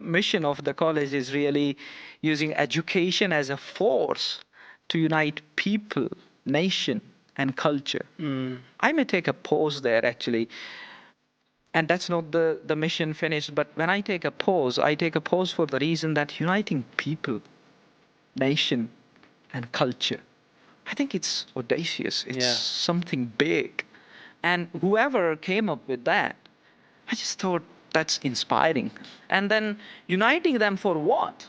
mission of the college is really using education as a force to unite people, nation, and culture. I may take a pause there actually, and that's not the mission finished. But when I take a pause for the reason that uniting people, nation, and culture, I think it's audacious. It's something big. And whoever came up with that, I just thought that's inspiring. And then uniting them for what?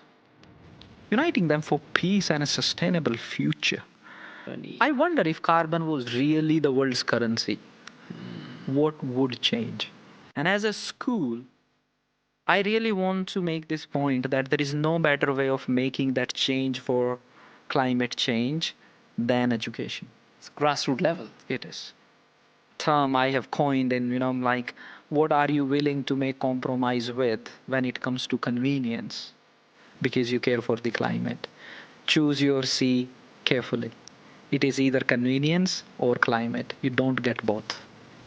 Uniting them for peace and a sustainable future. I wonder if carbon was really the world's currency, what would change? And as a school, I really want to make this point that there is no better way of making that change for climate change than education. It's grassroots level. It is. Term I have coined and like what are you willing to make compromise with when it comes to convenience because you care for the climate. Choose your C carefully. It is either convenience or climate. You don't get both.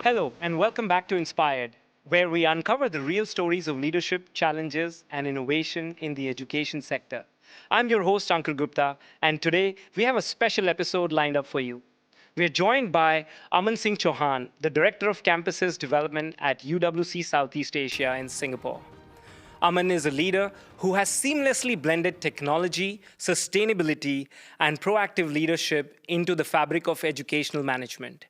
Hello, and welcome back to Inspired, where we uncover the real stories of leadership, challenges, and innovation in the education sector. I'm your host, Ankur Gupta, and today we have a special episode lined up for you. We are joined by Aman Singh Chauhan, the Director of Campuses Development at UWC Southeast Asia in Singapore. Aman is a leader who has seamlessly blended technology, sustainability, and proactive leadership into the fabric of educational management.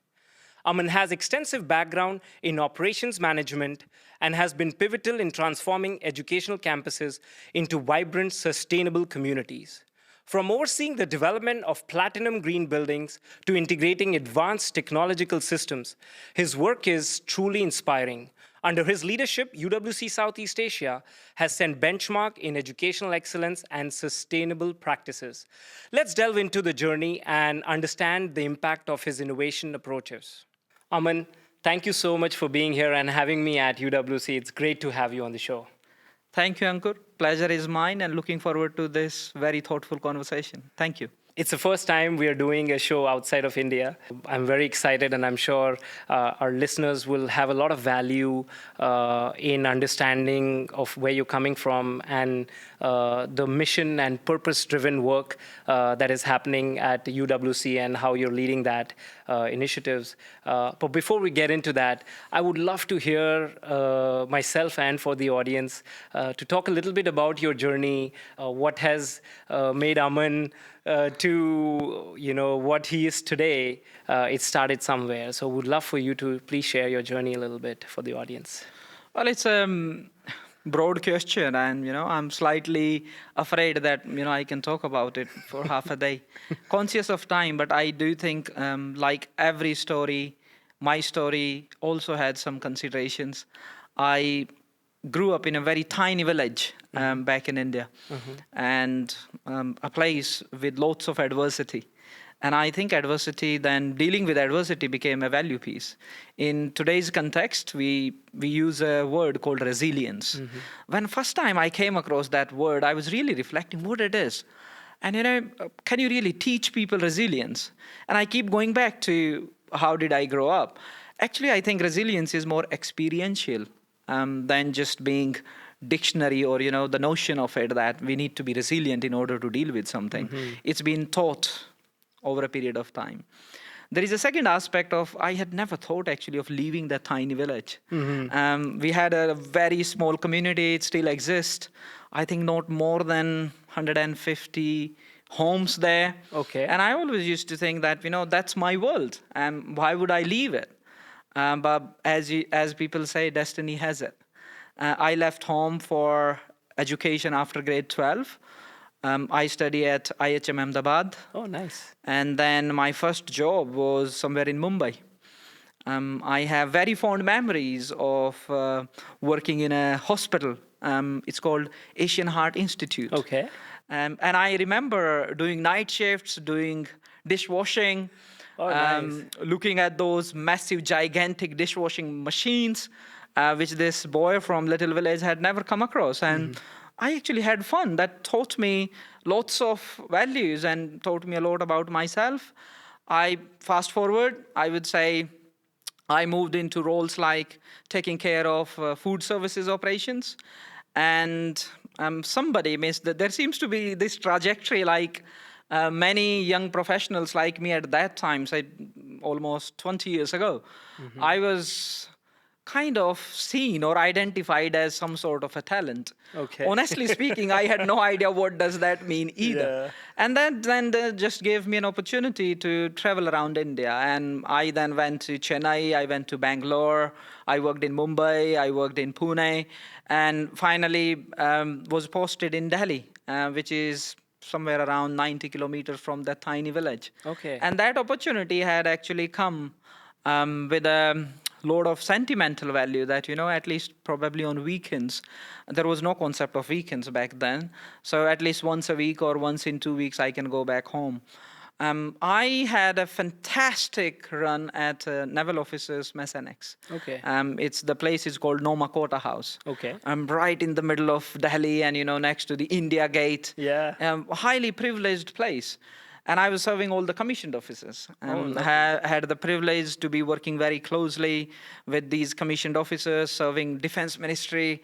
Aman has extensive background in operations management and has been pivotal in transforming educational campuses into vibrant, sustainable communities. From overseeing the development of platinum green buildings to integrating advanced technological systems, his work is truly inspiring. Under his leadership, UWC Southeast Asia has set benchmark in educational excellence and sustainable practices. Let's delve into the journey and understand the impact of his innovation approaches. Aman, thank you so much for being here and having me at UWC. It's great to have you on the show. Thank you, Ankur. Pleasure is mine and looking forward to this very thoughtful conversation. Thank you. It's the first time we are doing a show outside of India. I'm very excited, and I'm sure our listeners will have a lot of value in understanding of where you're coming from and the mission and purpose-driven work that is happening at UWC and how you're leading that initiatives. But before we get into that, I would love to hear myself and for the audience to talk a little bit about your journey, what has made Aman to what he is today. It started somewhere. So would love for you to please share your journey a little bit for the audience. Well, it's a broad question, and I'm slightly afraid that I can talk about it for half a day. Conscious of time, but I do think like every story, my story also had some considerations. I grew up in a very tiny village back in India, and a place with lots of adversity. And I think dealing with adversity became a value piece. In today's context, we use a word called resilience. When first time I came across that word, I was really reflecting what it is. And can you really teach people resilience? And I keep going back to how did I grow up? Actually, I think resilience is more experiential than just being dictionary or the notion of it that we need to be resilient in order to deal with something. It's been taught over a period of time. There is a second aspect of I had never thought actually of leaving that tiny village. We had a very small community. It still exists. I think not more than 150 homes there. Okay. And I always used to think that that's my world, and why would I leave it? But as people say, destiny has it. I left home for education after grade 12. I studied at IHM Ahmedabad. Oh, nice. And then my first job was somewhere in Mumbai. I have very fond memories of working in a hospital. It's called Asian Heart Institute. Okay. And I remember doing night shifts, doing dishwashing, nice. looking at those massive, gigantic dishwashing machines, which this boy from little village had never come across. And I actually had fun. That taught me lots of values and taught me a lot about myself. Fast forward, I would say I moved into roles like taking care of food services operations. And somebody means that there seems to be this trajectory like many young professionals like me at that time, say almost 20 years ago, I was kind of seen or identified as some sort of a talent. Okay. Honestly speaking, I had no idea what does that mean either. Yeah. And then they just gave me an opportunity to travel around India. And I then went to Chennai, I went to Bangalore, I worked in Mumbai, I worked in Pune, and finally was posted in Delhi, which is somewhere around 90 kilometers from that tiny village. Okay. And that opportunity had actually come with a load of sentimental value that, at least probably on weekends, there was no concept of weekends back then. So at least once a week or once in 2 weeks, I can go back home. I had a fantastic run at Naval Officers Mess Annex. Okay. The place is called Nomakota House. Okay. I'm right in the middle of Delhi and, next to the India Gate. Yeah. Highly privileged place. And I was serving all the commissioned officers. lovely. Had the privilege to be working very closely with these commissioned officers, serving Defense Ministry,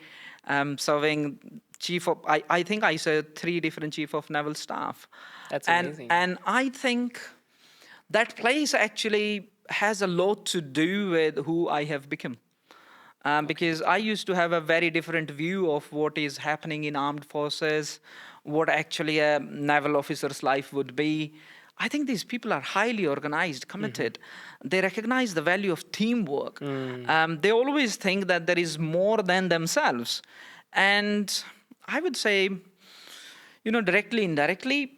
serving chief of, I think I served 3 different chief of naval staff. That's amazing. And I think that place actually has a lot to do with who I have become. Because I used to have a very different view of what is happening in armed forces, what actually a naval officer's life would be. I think these people are highly organized, committed. They recognize the value of teamwork. They always think that there is more than themselves. And I would say, directly, indirectly,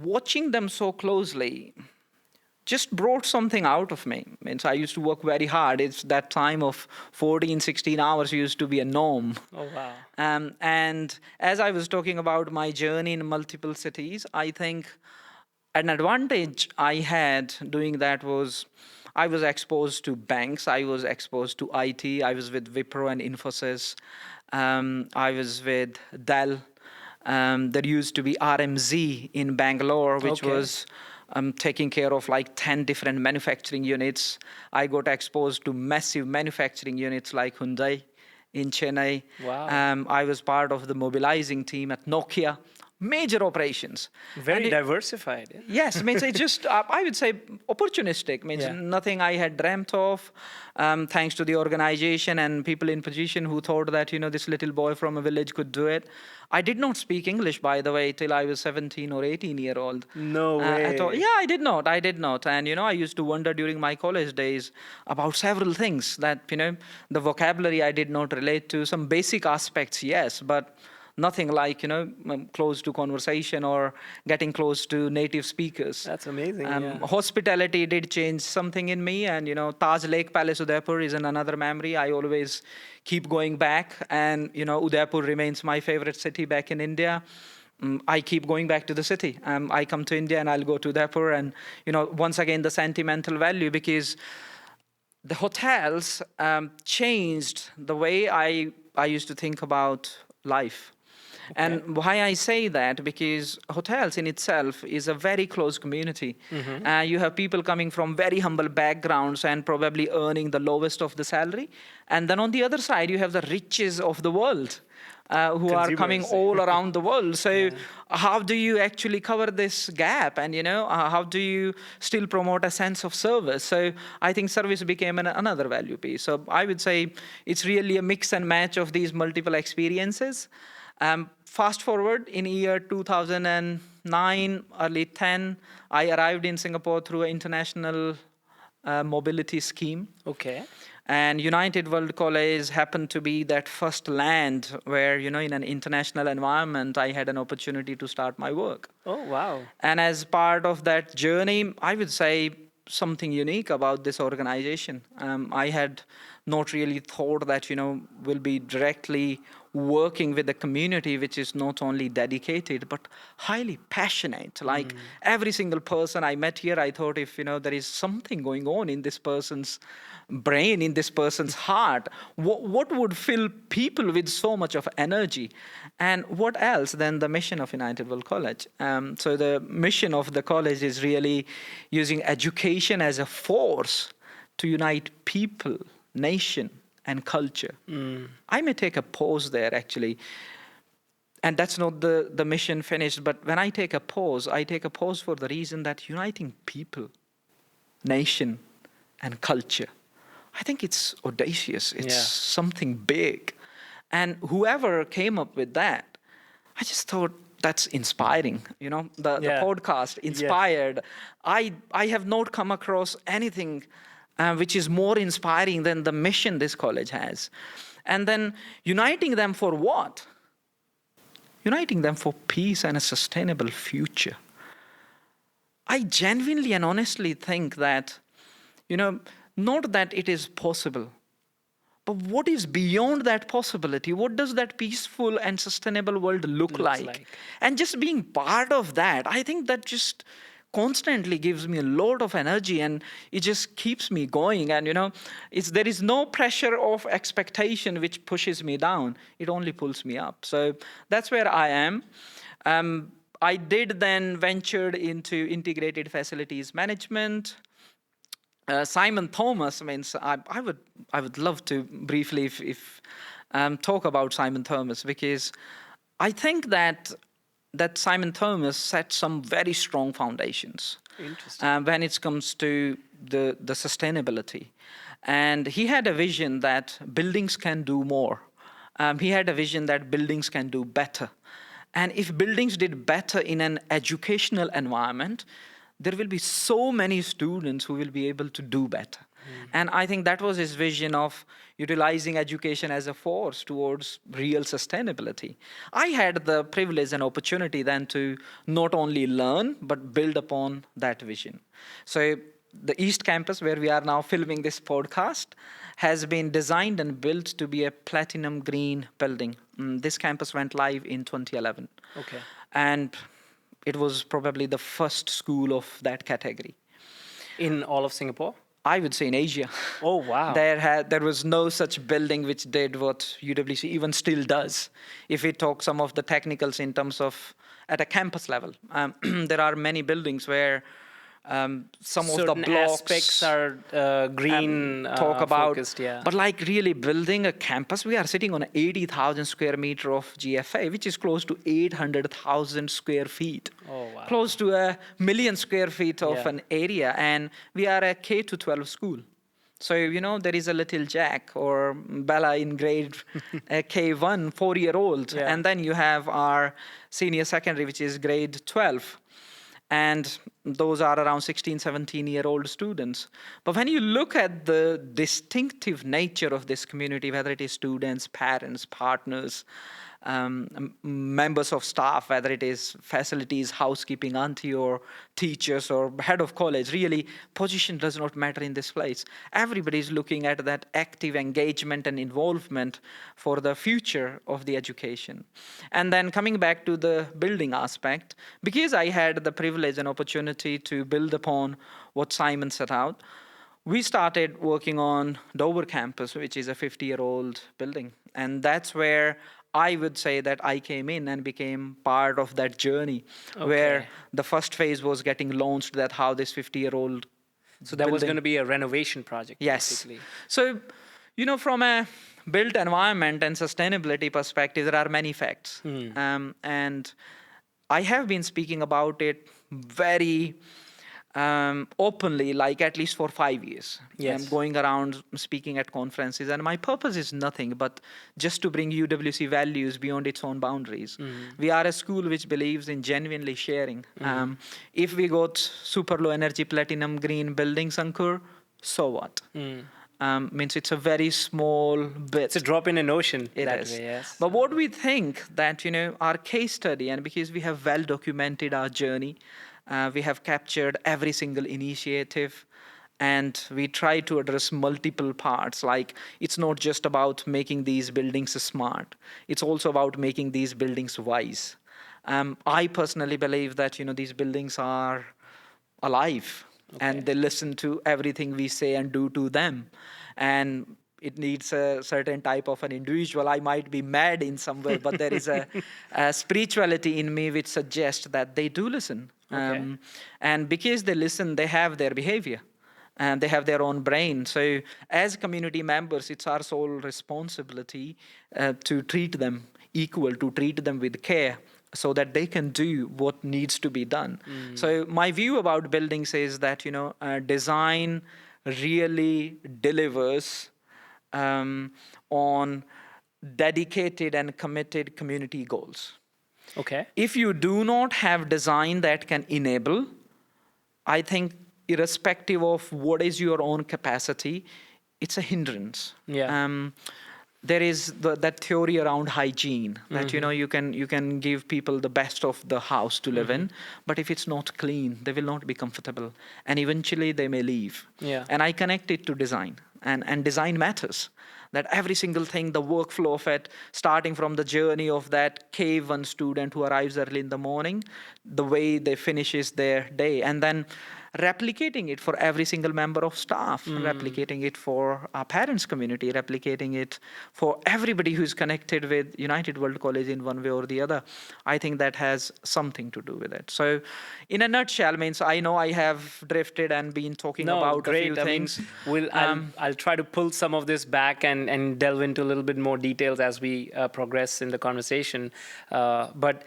watching them so closely just brought something out of me. Means I used to work very hard. It's that time of 14, 16 hours used to be a norm. Oh, wow. And as I was talking about my journey in multiple cities, I think an advantage I had doing that was I was exposed to banks, I was exposed to IT, I was with Wipro and Infosys, I was with Dell. There used to be RMZ in Bangalore, which Okay. was taking care of like 10 different manufacturing units. I got exposed to massive manufacturing units like Hyundai in Chennai. Wow. I was part of the mobilizing team at Nokia. Major operations. Very And it- diversified. Yeah? Yes, means it's just, I would say, opportunistic. Means Yeah. nothing I had dreamt of, thanks to the organization and people in position who thought that, this little boy from a village could do it. I did not speak English, by the way, till I was 17 or 18-year-old. No At all. way. Yeah, I did not. And, I used to wonder during my college days about several things that, the vocabulary I did not relate to. Some basic aspects, yes, but nothing like, close to conversation or getting close to native speakers. That's amazing. Yeah. Hospitality did change something in me. And, Taj Lake Palace, Udaipur is another memory. I always keep going back. And, Udaipur remains my favorite city back in India. I keep going back to the city. I come to India and I'll go to Udaipur. And, once again, the sentimental value, because the hotels changed the way I used to think about life. And why I say that, because hotels in itself is a very close community. You have people coming from very humble backgrounds and probably earning the lowest of the salary. And then on the other side, you have the riches of the world who are coming Consumers. all around the world. So how do you actually cover this gap? And, how do you still promote a sense of service? So I think service became another value piece. So I would say it's really a mix and match of these multiple experiences. Fast forward in year 2009, early 10, I arrived in Singapore through an international mobility scheme. Okay. And United World College happened to be that first land where, in an international environment, I had an opportunity to start my work. Oh, wow. And as part of that journey, I would say something unique about this organization. I had not really thought that, we'll be directly working with a community which is not only dedicated, but highly passionate. Like every single person I met here, I thought if, there is something going on in this person's brain, in this person's heart, what would fill people with so much of energy? And what else than the mission of United World College? So the mission of the college is really using education as a force to unite people, nation, and culture. I may take a pause there, actually. And that's not the mission finished. But when I take a pause for the reason that uniting people, nation, and culture, I think it's audacious. It's Yeah. something big. And whoever came up with that, I just thought that's inspiring. The Yeah. podcast Yes. inspired. I have not come across anything which is more inspiring than the mission this college has. And then uniting them for what? Uniting them for peace and a sustainable future. I genuinely and honestly think that, not that it is possible, but what is beyond that possibility? What does that peaceful and sustainable world look Looks like? like. And just being part of that, I think that just constantly gives me a lot of energy and it just keeps me going. And, there is no pressure of expectation which pushes me down. It only pulls me up. So that's where I am. I did then ventured into integrated facilities management. Simon Thomas means I would love to briefly if talk about Simon Thomas, because I think that Simon Thomas set some very strong foundations Interesting. when it comes to the sustainability, and he had a vision that buildings can do more. He had a vision that buildings can do better, and if buildings did better in an educational environment, there will be so many students who will be able to do better. And I think that was his vision of utilizing education as a force towards real sustainability. I had the privilege and opportunity then to not only learn, but build upon that vision. So the East Campus, where we are now filming this podcast, has been designed and built to be a platinum green building. This campus went live in 2011. Okay. And it was probably the first school of that category. In all of Singapore? I would say in Asia. Oh, wow. There was no such building which did what UWC even still does. If we talk some of the technicals in terms of at a campus level, there are many buildings where some of the Certain blocks aspects are green talk about, focused, yeah. but like really building a campus, we are sitting on 80,000 square meter of GFA, which is close to 800,000 square feet. Oh, wow. Close to 1,000,000 square feet of Yeah. an area, and we are a K to 12 school. So, there is a little Jack or Bella in grade K1, 4-year-old. Yeah. And then you have our senior secondary, which is grade 12. And those are around 16, 17-year-old students. But when you look at the distinctive nature of this community, whether it is students, parents, partners, members of staff, whether it is facilities, housekeeping, auntie or teachers or head of college, really position does not matter in this place. Everybody is looking at that active engagement and involvement for the future of the education. And then coming back to the building aspect, because I had the privilege and opportunity to build upon what Simon set out, we started working on Dover campus, which is a 50-year-old building. And that's where I would say that I came in and became part of that journey, where the first phase was getting launched, that how this 50-year-old So that was building- going to be a renovation project, Yes. basically. So, from a built environment and sustainability perspective, there are many facts. And I have been speaking about it very openly, like at least for 5 years. Yes. I'm going around speaking at conferences, and my purpose is nothing but just to bring UWC values beyond its own boundaries. We are a school which believes in genuinely sharing. If we got super low energy platinum green buildings, Ankur, so what? Means it's a very small bit. It's a drop in an ocean. It that is. way, yes. But what we think that, our case study, and because we have well documented our journey, we have captured every single initiative, and we try to address multiple parts. Like, it's not just about making these buildings smart. It's also about making these buildings wise. I personally believe that, these buildings are alive. And they listen to everything we say and do to them. And it needs a certain type of an individual. I might be mad in some way, but there is a spirituality in me which suggests that they do listen. And because they listen, they have their behavior. And they have their own brain. So as community members, it's our sole responsibility to treat them equal, to treat them with care so that they can do what needs to be done. So my view about buildings is that, design really delivers on dedicated and committed community goals. Okay. If you do not have design that can enable, I think irrespective of what is your own capacity, it's a hindrance. Yeah. There is that theory around hygiene that you can give people the best of the house to live in, but if it's not clean, they will not be comfortable, and eventually they may leave. Yeah. And I connect it to design, and design matters. That every single thing, the workflow of it, starting from the journey of that K1 student who arrives early in the morning, the way they finishes their day, and then replicating it for every single member of staff, replicating it for our parents community, replicating it for everybody who's connected with United World College in one way or the other. I think that has something to do with it. So in a nutshell, means I know I have drifted and been talking about great. a few things. I'll try to pull some of this back and delve into a little bit more details as we progress in the conversation. But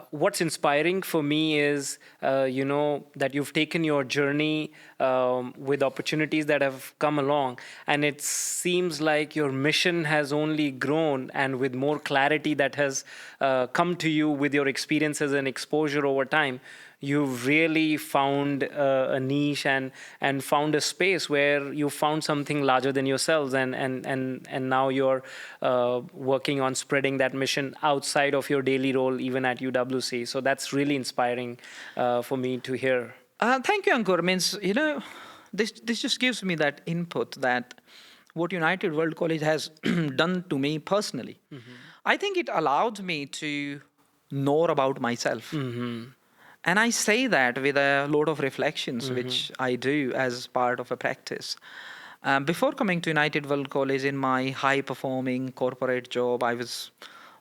what's inspiring for me is, that you've taken your journey with opportunities that have come along, and it seems like your mission has only grown, and with more clarity that has come to you with your experiences and exposure over time. You've really found a niche and found a space where you found something larger than yourselves, and now you're working on spreading that mission outside of your daily role, even at UWC. So that's really inspiring for me to hear. Thank you, Ankur. Means, this just gives me that input that what United World College has done to me personally. I think it allowed me to know about myself. And I say that with a lot of reflections, which I do as part of a practice. Before coming to United World College, in my high-performing corporate job, I was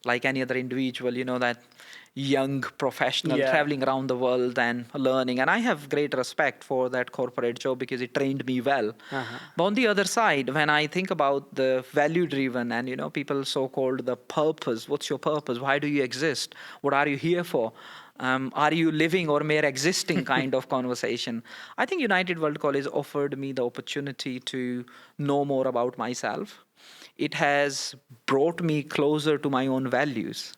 like any other individual, that young professional traveling around the world and learning. And I have great respect for that corporate job because it trained me well. But on the other side, when I think about the value-driven and, people so-called the purpose, what's your purpose? Why do you exist? What are you here for? Are you living or mere existing kind of conversation? I think United World College offered me the opportunity to know more about myself. It has brought me closer to my own values.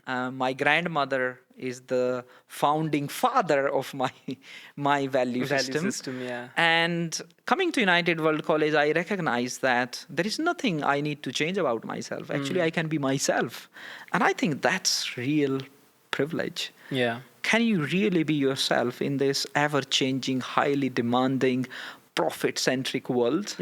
My grandmother is the founding father of my value system. And coming to United World College, I recognize that there is nothing I need to change about myself. Actually, I can be myself. And I think that's real privilege. Can you really be yourself in this ever-changing, highly demanding, profit-centric world?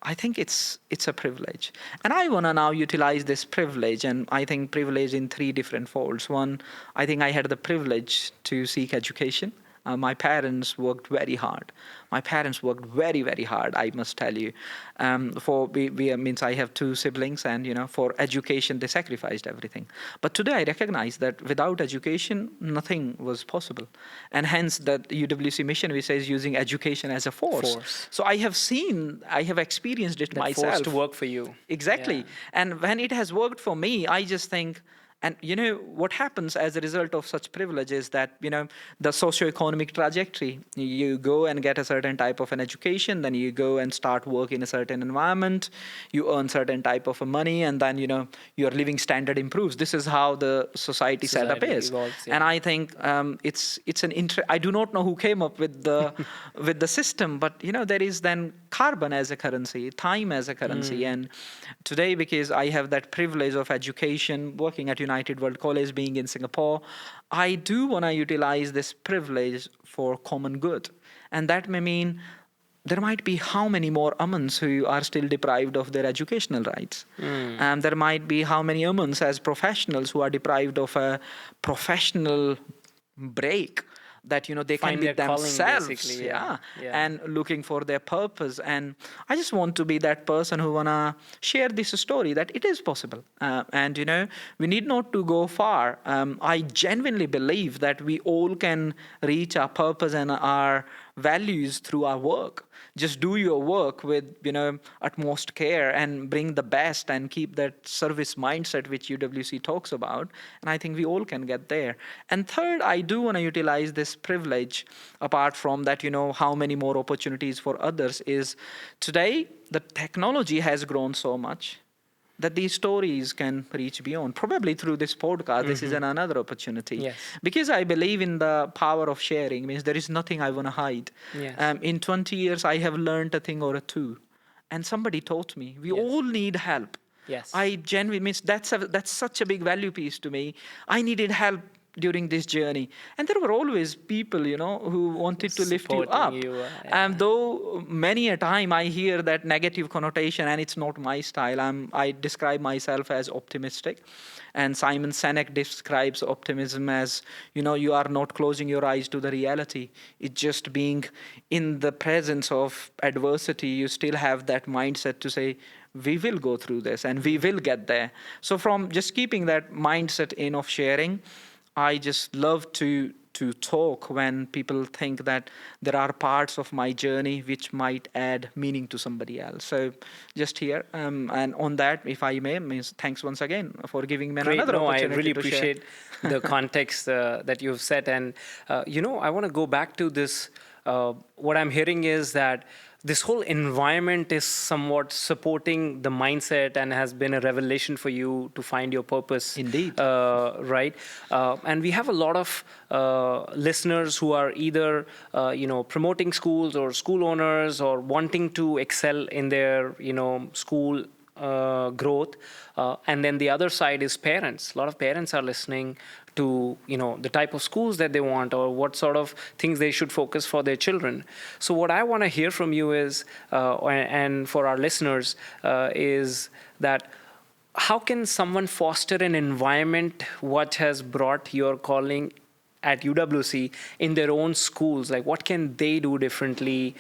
I think it's a privilege. And I want to now utilize this privilege, and I think privilege in three different folds. One, I think I had the privilege to seek education. My parents worked very hard. My parents worked very, very hard, I must tell you. Means I have two siblings, and for education they sacrificed everything. But today I recognize that without education, nothing was possible, and hence that UWC mission, which says using education as a force. So I have experienced it myself. Forced to work for you. Exactly, and when it has worked for me, I just think. And what happens as a result of such privilege is that, the socioeconomic trajectory, you go and get a certain type of an education, then you go and start work in a certain environment, you earn certain type of money, and then, your living standard improves. This is how the society setup is. Evolves, And I think it's I do not know who came up with the with the system, but, there is then carbon as a currency, time as a currency. And today, because I have that privilege of education, working at United World College, being in Singapore, I do want to utilize this privilege for common good. And that may mean there might be how many more Amans who are still deprived of their educational rights. And there might be how many Amans as professionals who are deprived of a professional break, that they can be themselves, and looking for their purpose. And I just want to be that person who wanna share this story that it is possible, and we need not to go far. I genuinely believe that we all can reach our purpose and our values through our work. Just do your work with, utmost care and bring the best and keep that service mindset which UWC talks about. And I think we all can get there. And third, I do want to utilize this privilege, apart from that, how many more opportunities for others, is today the technology has grown so much that these stories can reach beyond. Probably through this podcast, this is another opportunity. Yes. Because I believe in the power of sharing, means there is nothing I want to hide. Yes. In 20 years, I have learned a thing or two. And somebody taught me, we all need help. Yes. I genuinely, means that's such a big value piece to me. I needed help during this journey. And there were always people, who wanted to lift you up. Supporting you, And though many a time I hear that negative connotation, and it's not my style, I describe myself as optimistic. And Simon Sinek describes optimism as, you are not closing your eyes to the reality. It's just being in the presence of adversity. You still have that mindset to say, we will go through this and we will get there. So from just keeping that mindset in of sharing, I just love to talk when people think that there are parts of my journey which might add meaning to somebody else. So just here, and on that, if I may, means thanks once again for giving me another opportunity. I really to share. appreciate the context that you've set. And, I want to go back to this. What I'm hearing is that this whole environment is somewhat supporting the mindset and has been a revelation for you to find your purpose. Indeed. Right. And we have a lot of listeners who are either, promoting schools or school owners or wanting to excel in their, school growth. And then the other side is parents. A lot of parents are listening to, the type of schools that they want or what sort of things they should focus for their children. So what I want to hear from you is, and for our listeners, is that how can someone foster an environment what has brought your calling at UWC in their own schools? Like, what can they do differently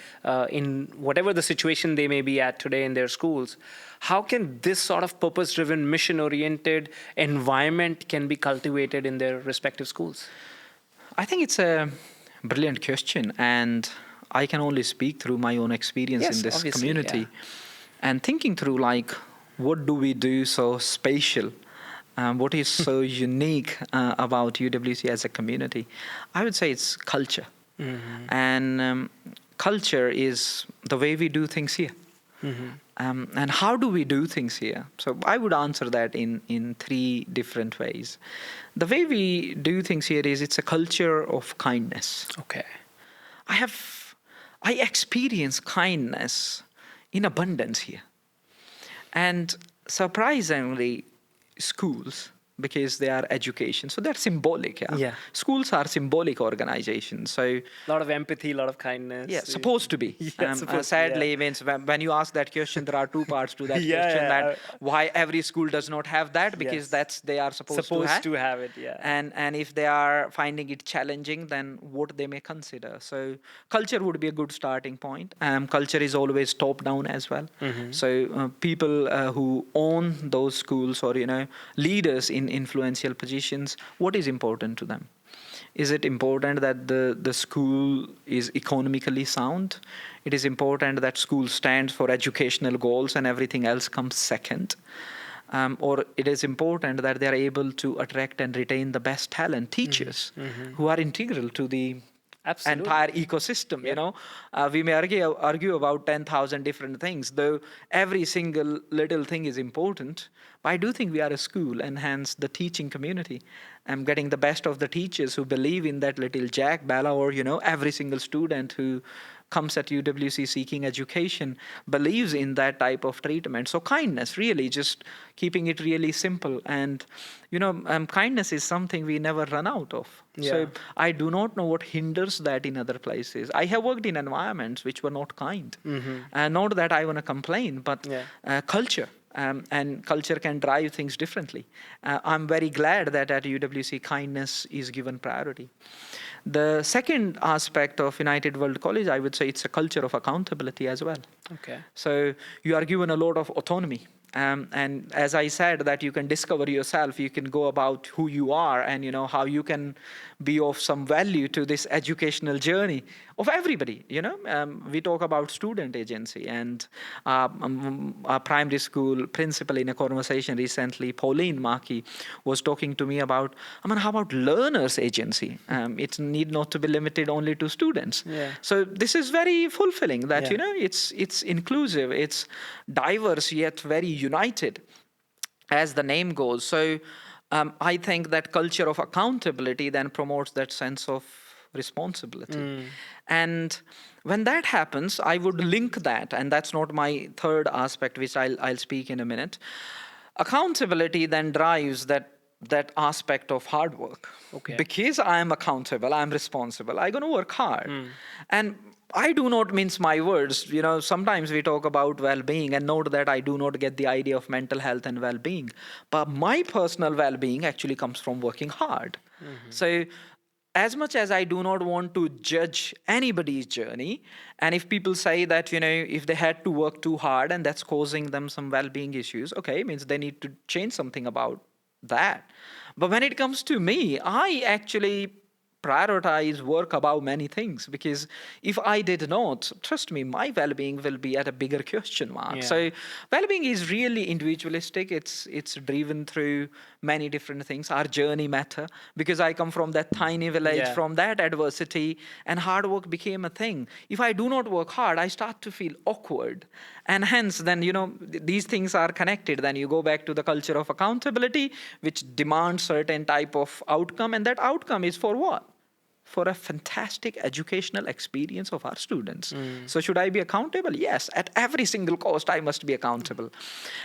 in whatever the situation they may be at today in their schools? How can this sort of purpose-driven, mission-oriented environment can be cultivated in their respective schools? I think it's a brilliant question, and I can only speak through my own experience in this community. Yeah. And thinking through, like, what do we do so special? What is so unique about UWC as a community? I would say it's culture. And culture is the way we do things here. And how do we do things here? So I would answer that in three different ways. The way we do things here is it's a culture of kindness. Okay. I experience kindness in abundance here. And surprisingly, schools, because they are education, so they're symbolic. Yeah. Schools are symbolic organizations. So a lot of empathy, a lot of kindness. yeah, supposed to be. Sadly, means when you ask that question, there are two parts to that question. That why every school does not have that, because they are supposed to have it. Yeah. And if they are finding it challenging, then what they may consider. So culture would be a good starting point. Culture is always top down as well. So people who own those schools or leaders in influential positions, what is important to them? Is it important that the school is economically sound? It is important that school stands for educational goals and everything else comes second? Or it is important that they are able to attract and retain the best talent, teachers who are integral to the entire ecosystem. We may argue about 10,000 different things, though every single little thing is important. But I do think we are a school, and hence the teaching community. I'm getting the best of the teachers who believe in that little Jack, Bella, or every single student who comes at UWC seeking education believes in that type of treatment. So kindness, really, just keeping it really simple. And kindness is something we never run out of. So I do not know what hinders that in other places. I have worked in environments which were not kind. Not that I want to complain, but culture. And culture can drive things differently. I'm very glad that at UWC kindness is given priority. The second aspect of United World College, I would say it's a culture of accountability as well. Okay. So you are given a lot of autonomy. And as I said, that you can discover yourself, you can go about who you are, and how you can be of some value to this educational journey of everybody. We talk about student agency, and a primary school principal in a conversation recently, Pauline Markey, was talking to me about, how about learners agency? It need not to be limited only to students. Yeah. So this is very fulfilling that, Yeah. it's inclusive, it's diverse yet very united, as the name goes. So I think that culture of accountability then promotes that sense of responsibility. And when that happens, I would link that, and that's not my third aspect, which I'll speak in a minute. Accountability then drives that aspect of hard work. Okay. Because I am accountable, I'm responsible, I'm going to work hard. And I do not mince my words. Sometimes we talk about well-being, and note that I do not get the idea of mental health and well-being. But my personal well-being actually comes from working hard. So as much as I do not want to judge anybody's journey, and if people say that, if they had to work too hard and that's causing them some well-being issues, okay, means they need to change something about that. But when it comes to me, I actually prioritize work above many things, because if I did not, trust me, my well-being will be at a bigger question mark. Yeah. So well-being is really individualistic. It's driven through many different things. Our journey matter, because I come from that tiny village, Yeah. from that adversity, and hard work became a thing. If I do not work hard, I start to feel awkward, and hence then these things are connected. Then you go back to the culture of accountability, which demands certain type of outcome, and that outcome is for what? For a fantastic educational experience of our students. So should I be accountable? Yes, at every single cost I must be accountable.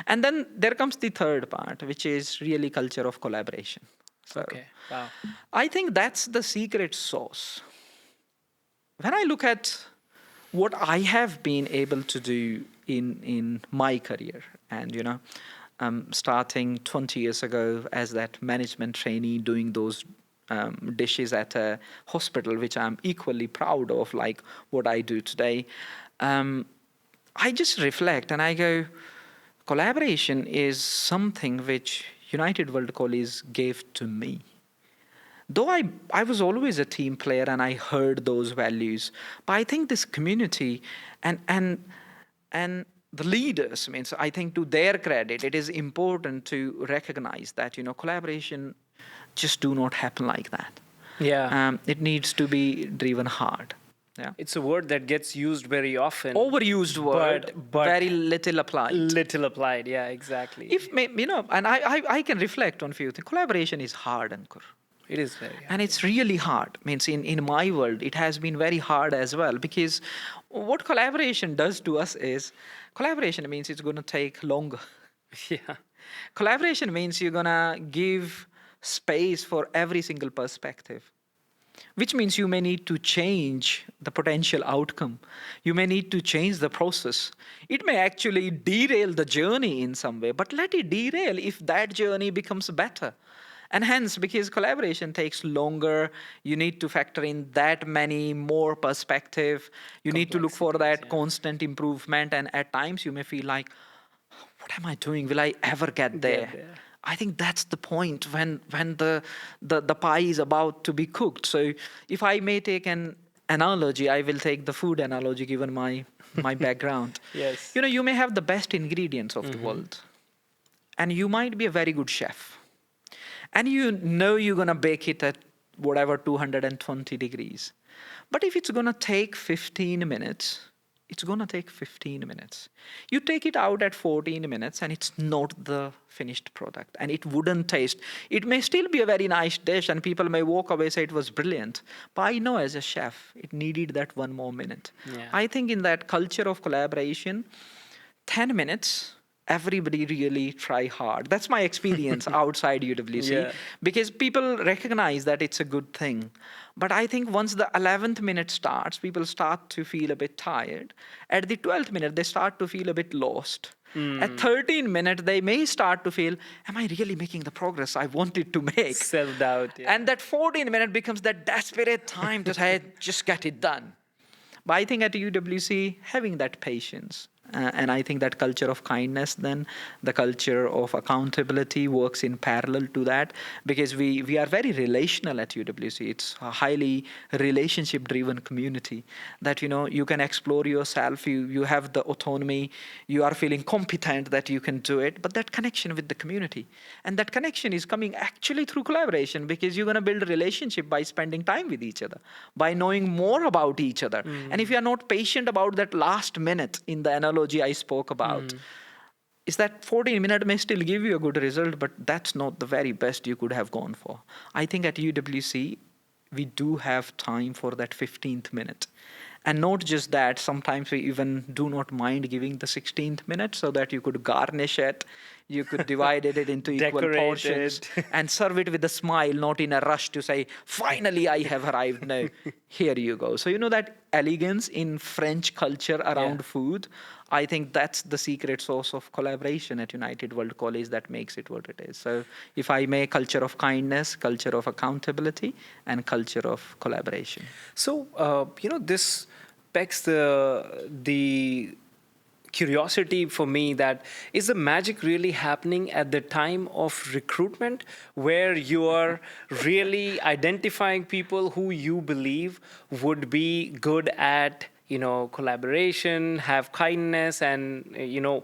And then there comes the third part, which is really culture of collaboration. So Okay. Wow. I think that's the secret sauce. When I look at what I have been able to do in my career, and starting 20 years ago as that management trainee, doing those dishes at a hospital, which I'm equally proud of, like what I do today, I just reflect and I go, collaboration is something which United World College gave to me. Though I was always a team player and I heard those values, but I think this community and the leaders, means I think to their credit, it is important to recognize that collaboration just do not happen like that. Yeah. It needs to be driven hard. Yeah. It's a word that gets used very often. Overused word, but very little applied. Little applied. Yeah, exactly. And I can reflect on few things. Collaboration is hard, Ankur. It is very hard. And it's really hard. Means in my world, it has been very hard as well, because what collaboration does to us is, collaboration means it's going to take longer. Yeah. Collaboration means you're going to give space for every single perspective, which means you may need to change the potential outcome. You may need to change the process. It may actually derail the journey in some way, but let it derail if that journey becomes better. And hence, because collaboration takes longer, you need to factor in that many more perspective. You need to look for that constant improvement. And at times you may feel like, what am I doing? Will I ever get there? I think that's the point when the pie is about to be cooked. So if I may take an analogy, I will take the food analogy given my background. Yes. You may have the best ingredients of the world, and you might be a very good chef, and you're going to bake it at whatever 220 degrees. But if it's going to take 15 minutes, it's going to take 15 minutes. You take it out at 14 minutes and it's not the finished product, and it wouldn't taste. It may still be a very nice dish and people may walk away and say it was brilliant. But I know as a chef, it needed that one more minute. Yeah. I think in that culture of collaboration, 10 minutes, everybody really try hard. That's my experience outside UWC, Yeah. because people recognize that it's a good thing. But I think once the 11th minute starts, people start to feel a bit tired. At the 12th minute, they start to feel a bit lost. At 13th minute, they may start to feel, am I really making the progress I wanted to make? Self-doubt. Yeah. And that 14th minute becomes that desperate time to say, just get it done. But I think at UWC, having that patience, And I think that culture of kindness, then the culture of accountability works in parallel to that, because we are very relational at UWC. It's a highly relationship driven community that, you can explore yourself, you have the autonomy, you are feeling competent that you can do it, but that connection with the community, and that connection is coming actually through collaboration, because you're going to build a relationship by spending time with each other, by knowing more about each other. And if you are not patient about that last minute in the analogy I spoke about, is that 14-minute may still give you a good result, but that's not the very best you could have gone for. I think at UWC, we do have time for that 15th minute. And not just that, sometimes we even do not mind giving the 16th minute so that you could garnish it. You could divide it into equal Decorate portions it. and serve it with a smile, not in a rush to say, finally, I have arrived. No, here you go. So, that elegance in French culture around food, I think that's the secret source of collaboration at United World College that makes it what it is. So, if I may, culture of kindness, culture of accountability, and culture of collaboration. So, this begs the curiosity for me, that is the magic really happening at the time of recruitment, where you are really identifying people who you believe would be good at collaboration, have kindness, and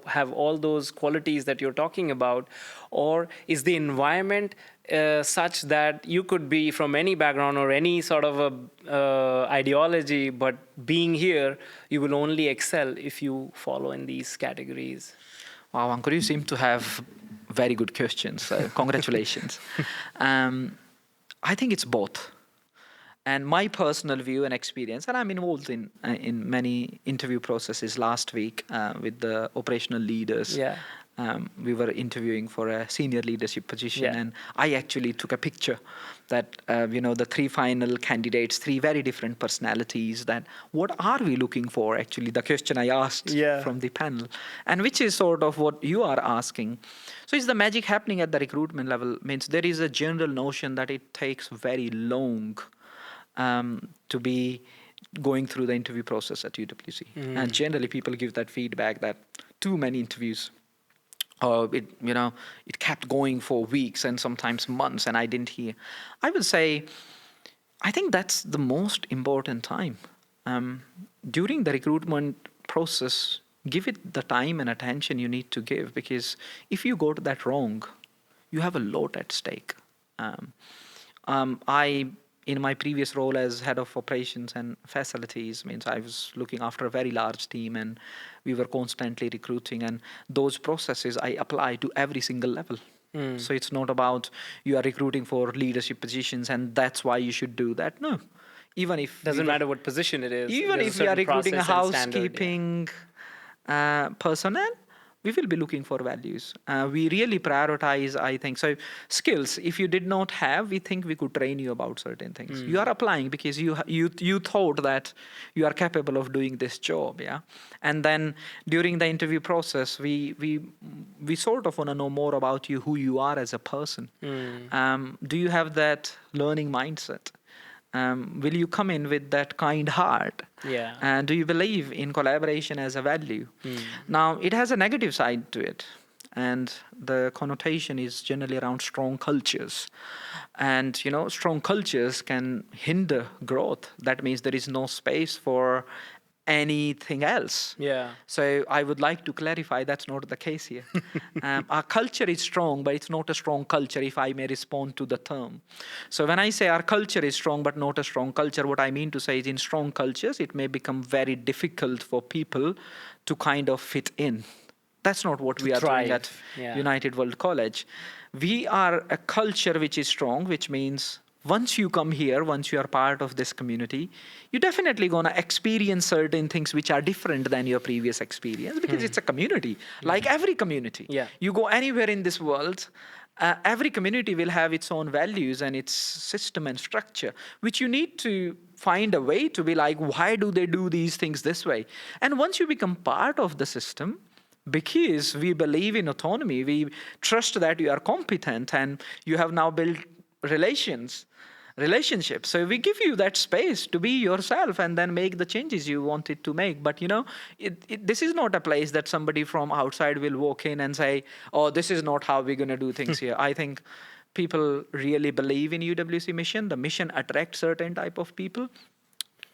have all those qualities that you're talking about? Or is the environment such that you could be from any background or any sort of ideology, but being here, you will only excel if you follow in these categories? Wow, Ankur, you seem to have very good questions. So congratulations. I think it's both. And my personal view and experience, and I'm involved in many interview processes last week with the operational leaders. Yeah. We were interviewing for a senior leadership position, Yeah. and I actually took a picture that, the three final candidates, three very different personalities, that what are we looking for, actually, the question I asked from the panel, and which is sort of what you are asking. So is the magic happening at the recruitment level? Means there is a general notion that it takes very long to be going through the interview process at UWC. And generally people give that feedback that too many interviews. It kept going for weeks and sometimes months, and I didn't hear. I would say, I think that's the most important time. During the recruitment process, give it the time and attention you need to give, because if you go to that wrong, you have a lot at stake. In my previous role as head of operations and facilities, means I was looking after a very large team, and we were constantly recruiting, and those processes I apply to every single level. So it's not about you are recruiting for leadership positions and that's why you should do that. No, even if Doesn't matter what position it is. even there's if we are certain recruiting a process and standard, housekeeping personnel, we will be looking for values. We really prioritize, I think. So skills, if you did not have, we think we could train you about certain things. You are applying because you thought that you are capable of doing this job, yeah. And then during the interview process, we sort of want to know more about you, who you are as a person. Do you have that learning mindset? Will you come in with that kind heart? Yeah. And do you believe in collaboration as a value? Now, it has a negative side to it. And the connotation is generally around strong cultures. And, strong cultures can hinder growth. That means there is no space for anything else. Yeah. So I would like to clarify that's not the case here. Our culture is strong, but it's not a strong culture, if I may respond to the term. So when I say our culture is strong, but not a strong culture, what I mean to say is in strong cultures, it may become very difficult for people to kind of fit in. That's not what we are doing at United World College. We are a culture which is strong, which means once you come here, once you are part of this community, you're definitely going to experience certain things which are different than your previous experience, because it's a community, like every community. Yeah. You go anywhere in this world, every community will have its own values and its system and structure, which you need to find a way to be like, why do they do these things this way? And once you become part of the system, because we believe in autonomy, we trust that you are competent and you have now built relations, relationship. So we give you that space to be yourself and then make the changes you wanted to make. But this is not a place that somebody from outside will walk in and say, oh, this is not how we're going to do things here. I think people really believe in UWC mission. The mission attracts certain type of people.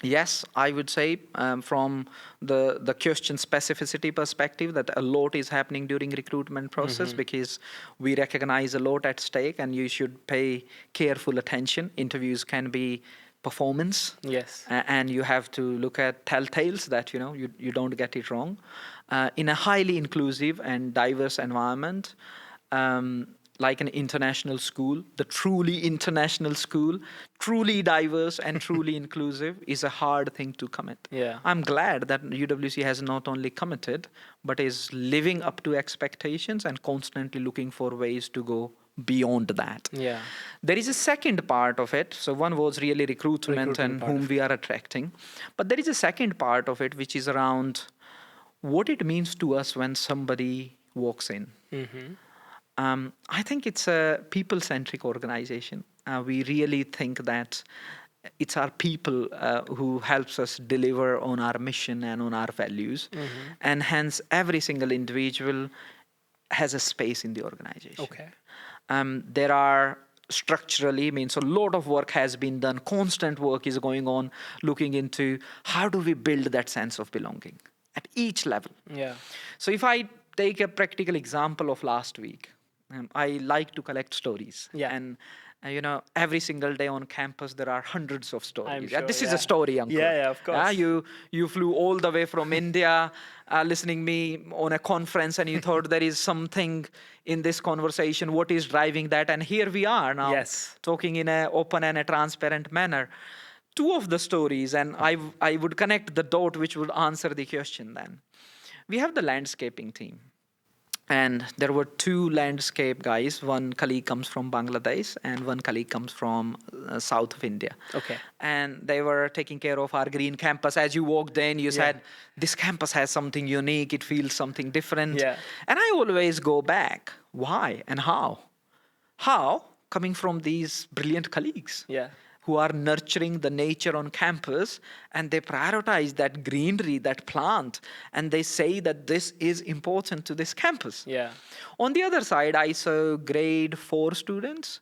Yes, I would say from the question specificity perspective that a lot is happening during recruitment process because we recognize a lot at stake and you should pay careful attention. Interviews can be performance. Yes. And you have to look at telltales that you don't get it wrong. In a highly inclusive and diverse environment, like an international school, the truly international school, truly diverse and truly inclusive is a hard thing to commit. Yeah. I'm glad that UWC has not only committed, but is living up to expectations and constantly looking for ways to go beyond that. Yeah. There is a second part of it. So one was really recruitment and whom we are attracting. But there is a second part of it, which is around what it means to us when somebody walks in. I think it's a people-centric organization. We really think that it's our people who helps us deliver on our mission and on our values. And hence, every single individual has a space in the organization. Okay. There are structurally, a lot of work has been done. Constant work is going on, looking into how do we build that sense of belonging at each level. Yeah. So if I take a practical example of last week, I like to collect stories. Yeah. And every single day on campus there are hundreds of stories. I'm sure, This is a story, Ankur. Yeah, of course. You flew all the way from India, listening me on a conference, and you thought there is something in this conversation. What is driving that? And here we are now, Yes. talking in an open and a transparent manner. Two of the stories, and I would connect the dot which would answer the question then. We have the landscaping team. And there were two landscape guys. One colleague comes from Bangladesh and one colleague comes from south of India. Okay. And they were taking care of our green campus. As you walked in, you said, this campus has something unique. It feels something different. Yeah. And I always go back. Why and how? How? Coming from these brilliant colleagues. Yeah. Who are nurturing the nature on campus, and they prioritize that greenery, that plant, and they say that this is important to this campus. Yeah. On the other side, I saw grade 4 students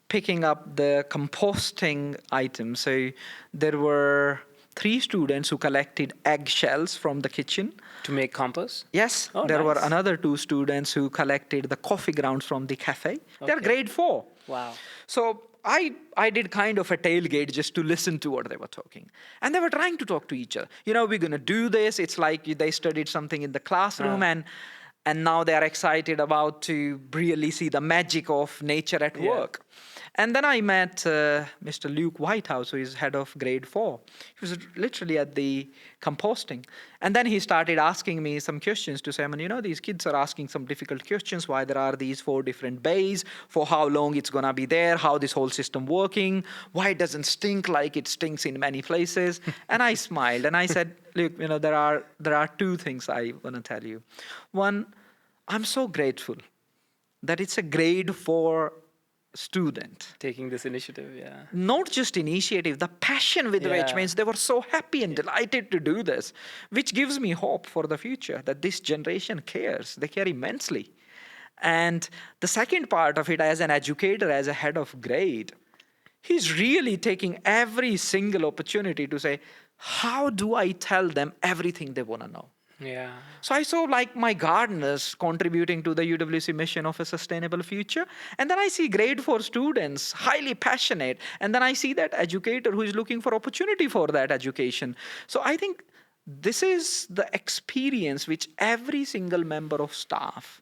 picking up the composting items. So there were 3 students who collected eggshells from the kitchen. To make compost? Yes, there were another 2 students who collected the coffee grounds from the cafe. They're grade 4. Wow. So I did kind of a tailgate just to listen to what they were talking. And they were trying to talk to each other. We're going to do this. It's like they studied something in the classroom and now they are excited about to really see the magic of nature at work. And then I met Mr. Luke Whitehouse, who is head of grade 4. He was literally at the composting. And then he started asking me some questions to say, these kids are asking some difficult questions, why there are these 4 different bays, for how long it's going to be there, how this whole system working, why it doesn't stink like it stinks in many places. And I smiled and I said, look, there are 2 things I want to tell you. One, I'm so grateful that it's a grade 4 student taking this initiative. Not just initiative, the passion with which means they were so happy and delighted to do this, which gives me hope for the future that this generation cares. They care immensely. And the second part of it, as an educator, as a head of grade, he's really taking every single opportunity to say, how do I tell them everything they want to know? Yeah. So I saw like my gardeners contributing to the UWC mission of a sustainable future. And then I see grade 4 students, highly passionate. And then I see that educator who is looking for opportunity for that education. So I think this is the experience which every single member of staff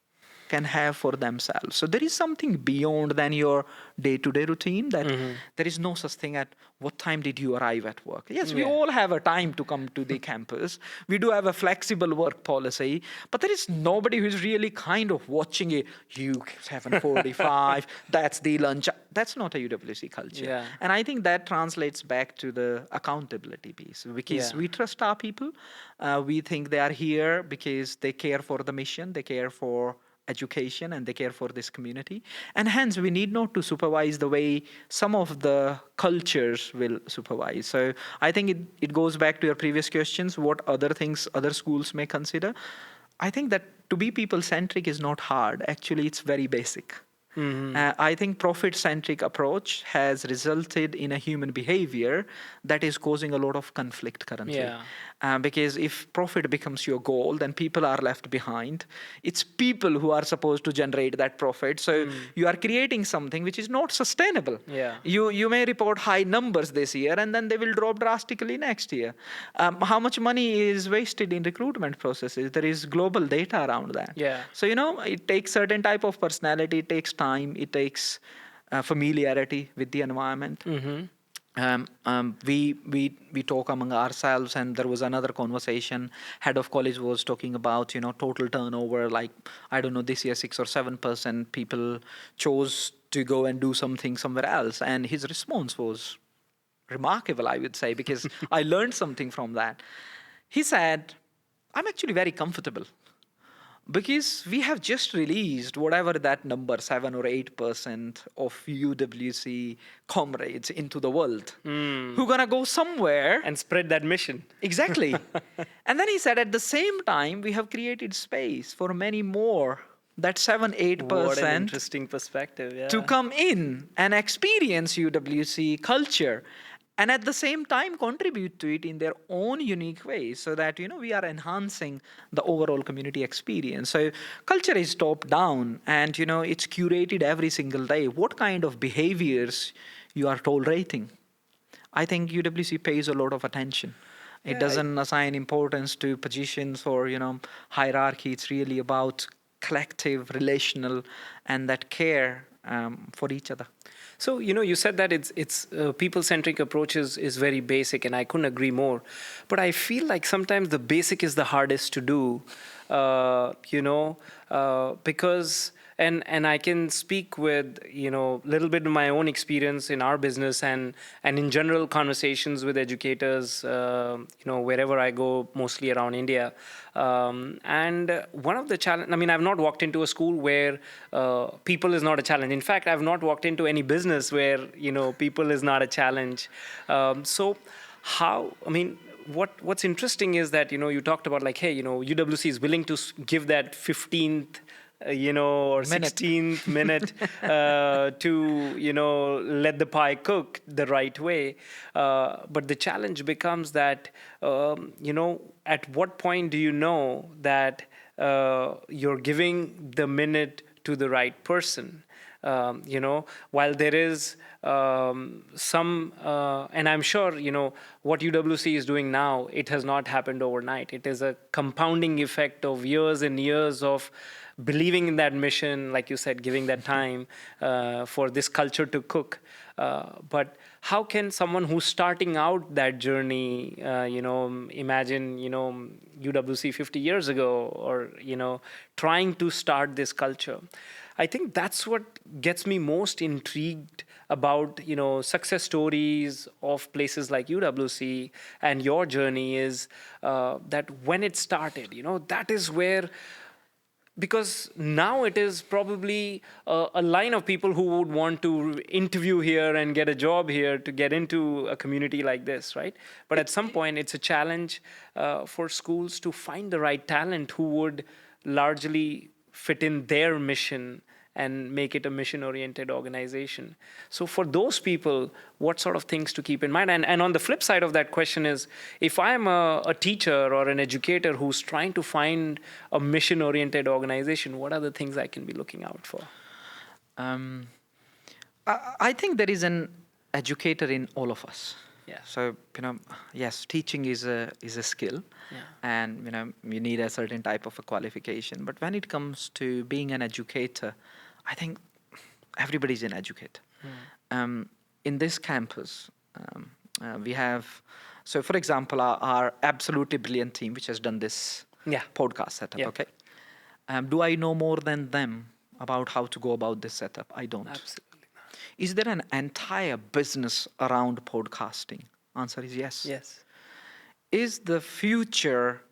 can have for themselves. So there is something beyond than your day-to-day routine, that there is no such thing at what time did you arrive at work. Yes, we all have a time to come to the campus. We do have a flexible work policy, but there is nobody who is really kind of watching it. You 7:45, that's the lunch. That's not a UWC culture. Yeah. And I think that translates back to the accountability piece, because we trust our people. We think they are here because they care for the mission, they care for education and they care for this community. And hence, we need not to supervise the way some of the cultures will supervise. So I think it goes back to your previous questions, what other things other schools may consider. I think that to be people centric is not hard. Actually, it's very basic. I think profit-centric approach has resulted in a human behavior that is causing a lot of conflict currently. Yeah. Because if profit becomes your goal, then people are left behind. It's people who are supposed to generate that profit. So you are creating something which is not sustainable. Yeah. You may report high numbers this year, and then they will drop drastically next year. How much money is wasted in recruitment processes? There is global data around that. Yeah. So it takes certain type of personality. It takes time. It takes familiarity with the environment. We talk among ourselves, and there was another conversation. Head of college was talking about total turnover, like I don't know, this year 6 or 7% people chose to go and do something somewhere else, and his response was remarkable, I would say, because I learned something from that. He said, "I'm actually very comfortable." Because we have just released whatever that number, 7 or 8% of UWC comrades into the world who gonna go somewhere. And spread that mission. Exactly. And then he said, at the same time, we have created space for many more, that 7, What an 8% interesting perspective. Yeah. to come in and experience UWC culture, and at the same time contribute to it in their own unique ways, so that we are enhancing the overall community experience. So culture is top down, and it's curated every single day. What kind of behaviors you are tolerating? I think UWC pays a lot of attention. It doesn't assign importance to positions or hierarchy. It's really about collective, relational, and that care for each other. So, you said that it's people-centric approach is very basic, and I couldn't agree more. But I feel like sometimes the basic is the hardest to do, because, and I can speak with, little bit of my own experience in our business and in general conversations with educators, wherever I go, mostly around India. And one of the challenge, I've not walked into a school where people is not a challenge. In fact, I've not walked into any business where, people is not a challenge. So what's interesting is that, you talked about like, hey, UWC is willing to give that 15th, or 16th minute to, let the pie cook the right way. But the challenge becomes that, at what point do you know that you're giving the minute to the right person? While there is some, and I'm sure, what UWC is doing now, it has not happened overnight. It is a compounding effect of years and years of believing in that mission, like you said, giving that time for this culture to cook. But how can someone who's starting out that journey, imagine, UWC 50 years ago, or, trying to start this culture? I think that's what gets me most intrigued about, success stories of places like UWC and your journey is that when it started, that is where, because now it is probably a line of people who would want to interview here and get a job here to get into a community like this, right? But at some point, it's a challenge for schools to find the right talent who would largely fit in their mission and make it a mission-oriented organization. So for those people, what sort of things to keep in mind? And on the flip side of that question is, if I'm a teacher or an educator who's trying to find a mission-oriented organization, what are the things I can be looking out for? I think there is an educator in all of us. Yeah. So yes, teaching is a skill, and you need a certain type of a qualification. But when it comes to being an educator, I think everybody's an educator. In this campus, we have, so for example, our absolutely brilliant team, which has done this podcast setup. Yeah. Okay, do I know more than them about how to go about this setup? I don't. Absolutely. Is there an entire business around podcasting? Answer is yes. Yes. Is the future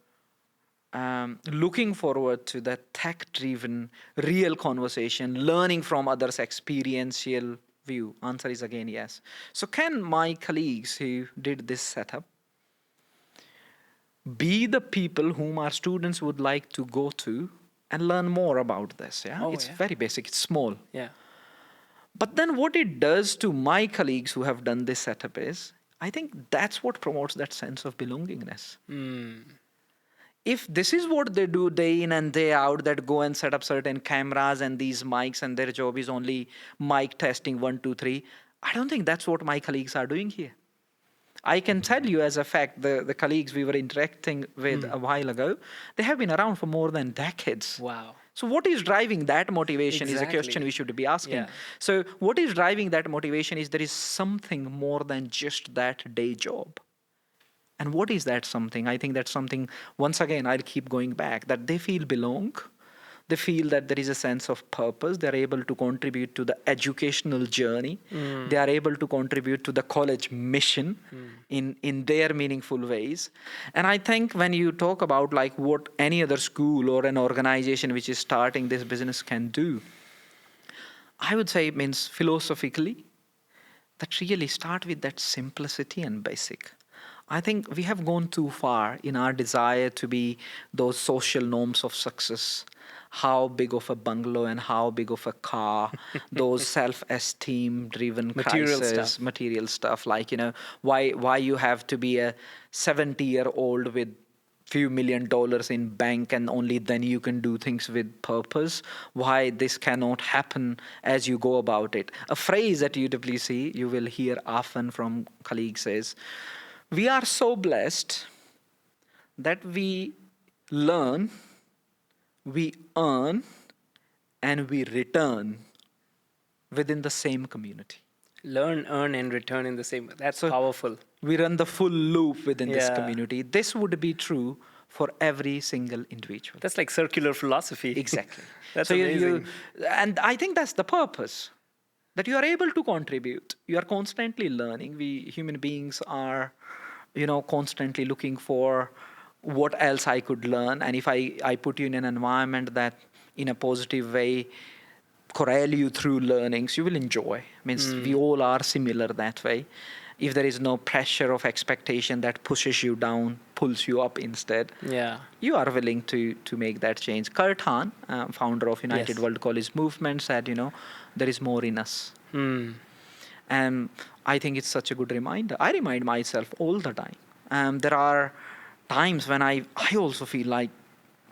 looking forward to the tech-driven, real conversation, learning from others' experiential view? Answer is again yes. So can my colleagues who did this setup be the people whom our students would like to go to and learn more about this? Yeah, Oh, it's yeah. very basic, it's small. Yeah. But then what it does to my colleagues who have done this setup is, I think that's what promotes that sense of belongingness. If this is what they do day in and day out, that go and set up certain cameras and these mics and their job is only mic testing 1 2 3, I don't think that's what my colleagues are doing here. I can tell you as a fact, the colleagues we were interacting with a while ago, they have been around for more than decades. Wow. So what is driving that motivation is a question Exactly. we should be asking. Yeah. So what is driving that motivation is there is something more than just that day job. And what is that something? I think that's something, once again, I'll keep going back, that they feel belong. They feel that there is a sense of purpose. They're able to contribute to the educational journey. They are able to contribute to the college mission in their meaningful ways. And I think when you talk about like what any other school or an organization which is starting this business can do, I would say it means philosophically, that really start with that simplicity and basic. I think we have gone too far in our desire to be those social norms of success. How big of a bungalow and how big of a car, those self-esteem driven Material crisis, stuff. material stuff, like, why you have to be a 70-year-old with few $1 million in bank and only then you can do things with purpose, why this cannot happen as you go about it. A phrase at UWC you will hear often from colleagues is, we are so blessed that we learn, we earn, and we return within the same community. Learn, earn, and return in the same. That's So- powerful. We run the full loop within this Yeah. community. This would be true for every single individual. That's like circular philosophy. Exactly. That's so amazing. And I think that's the purpose, that you are able to contribute. You are constantly learning. We human beings are, constantly looking for what else I could learn. And if I put you in an environment that in a positive way corral you through learnings, you will enjoy. Means we all are similar that way. If there is no pressure of expectation that pushes you down, pulls you up instead, Yeah. you are willing to make that change. Kurt Hahn, founder of United Yes. World College Movement, said, there is more in us. And I think it's such a good reminder. I remind myself all the time. There are times when I also feel like,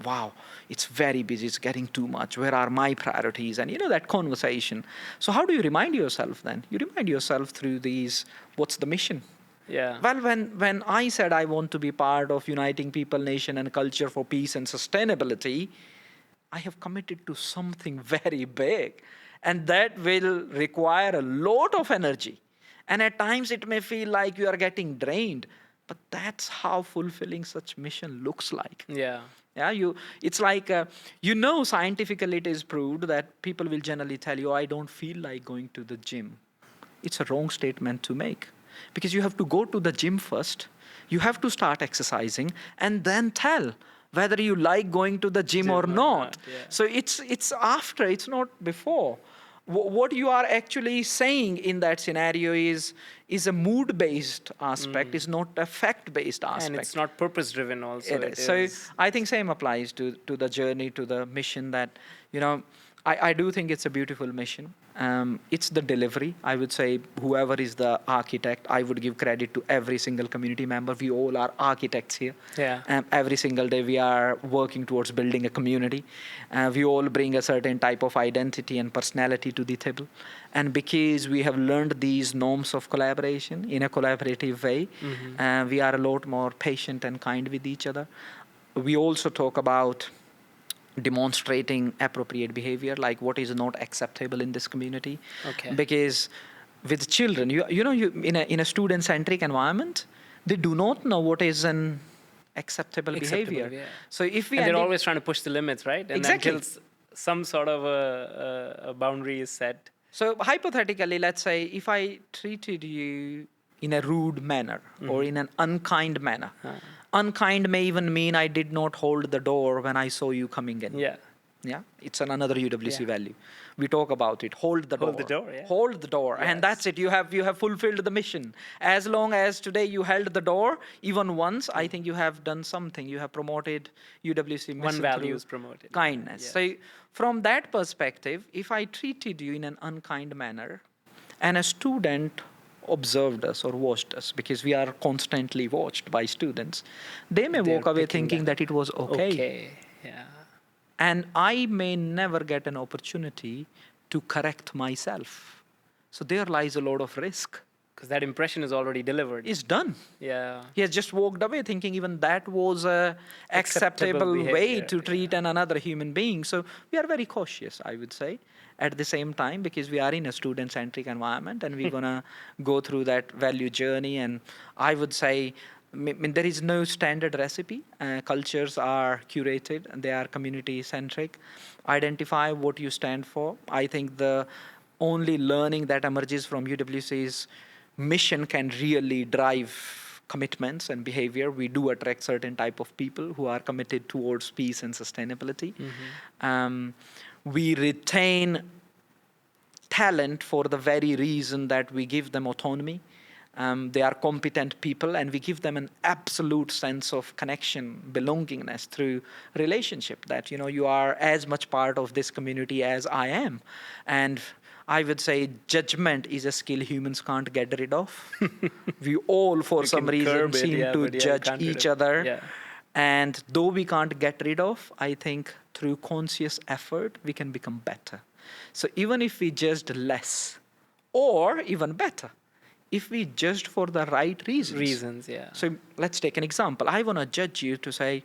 wow, it's very busy, it's getting too much. Where are my priorities? And that conversation. So how do you remind yourself then? You remind yourself through these, what's the mission? Yeah. Well, when I said I want to be part of uniting people, nation, and culture for peace and sustainability, I have committed to something very big. And that will require a lot of energy. And at times it may feel like you are getting drained. But that's how fulfilling such mission looks like. Yeah. Yeah, it's like, scientifically it is proved that people will generally tell you, I don't feel like going to the gym. It's a wrong statement to make. Because you have to go to the gym first. You have to start exercising and then tell whether you like going to the gym or not. Yeah. So it's after, it's not before. What you are actually saying in that scenario is a mood-based aspect, is not a fact-based aspect. And it's not purpose-driven also. It is. So I think same applies to the journey, to the mission that, I do think it's a beautiful mission. It's the delivery. I would say whoever is the architect, I would give credit to every single community member. We all are architects here. Yeah. Every single day we are working towards building a community. We all bring a certain type of identity and personality to the table. And because we have learned these norms of collaboration in a collaborative way, we are a lot more patient and kind with each other. We also talk about demonstrating appropriate behavior, like what is not acceptable in this community. Okay. Because with children, you in a student-centric environment, they do not know what is an acceptable behavior. Yeah. So if we And they're end always trying to push the limits, right? And Exactly. until some sort of a boundary is set. So hypothetically, let's say if I treated you in a rude manner or in an unkind manner. Unkind may even mean I did not hold the door when I saw you coming in. Yeah. Yeah, it's another UWC Yeah. value. We talk about it. Hold the door. Hold the door, yeah. Hold the door, and Yes. that's it. You have fulfilled the mission. As long as today you held the door, even once, I think you have done something. You have promoted UWC mission One value through is promoted. kindness. Yes. So, from that perspective, if I treated you in an unkind manner, and a student observed us or watched us, because we are constantly watched by students, they may They're walk away picking thinking that it was okay. Okay. Yeah. And I may never get an opportunity to correct myself. So there lies a lot of risk. Because that impression is already delivered. It's done. Yeah. He has just walked away thinking even that was a acceptable way behavior, to treat another human being. So we are very cautious, I would say, at the same time, because we are in a student-centric environment and we're gonna go through that value journey. And I would say, there is no standard recipe. Cultures are curated and they are community-centric. Identify what you stand for. I think the only learning that emerges from UWC's mission can really drive commitments and behavior. We do attract certain type of people who are committed towards peace and sustainability. We retain talent for the very reason that we give them autonomy. They are competent people, and we give them an absolute sense of connection, belongingness through relationship, that you are as much part of this community as I am. And I would say judgment is a skill humans can't get rid of. We all, for some can reason, curb it, seem yeah, to but yeah, you judge can't rid each of it. other. Yeah. And though we can't get rid of, I think through conscious effort, we can become better. So even if we judged less, or even better, if we judged for the right reasons. Yeah. So let's take an example. I want to judge you to say,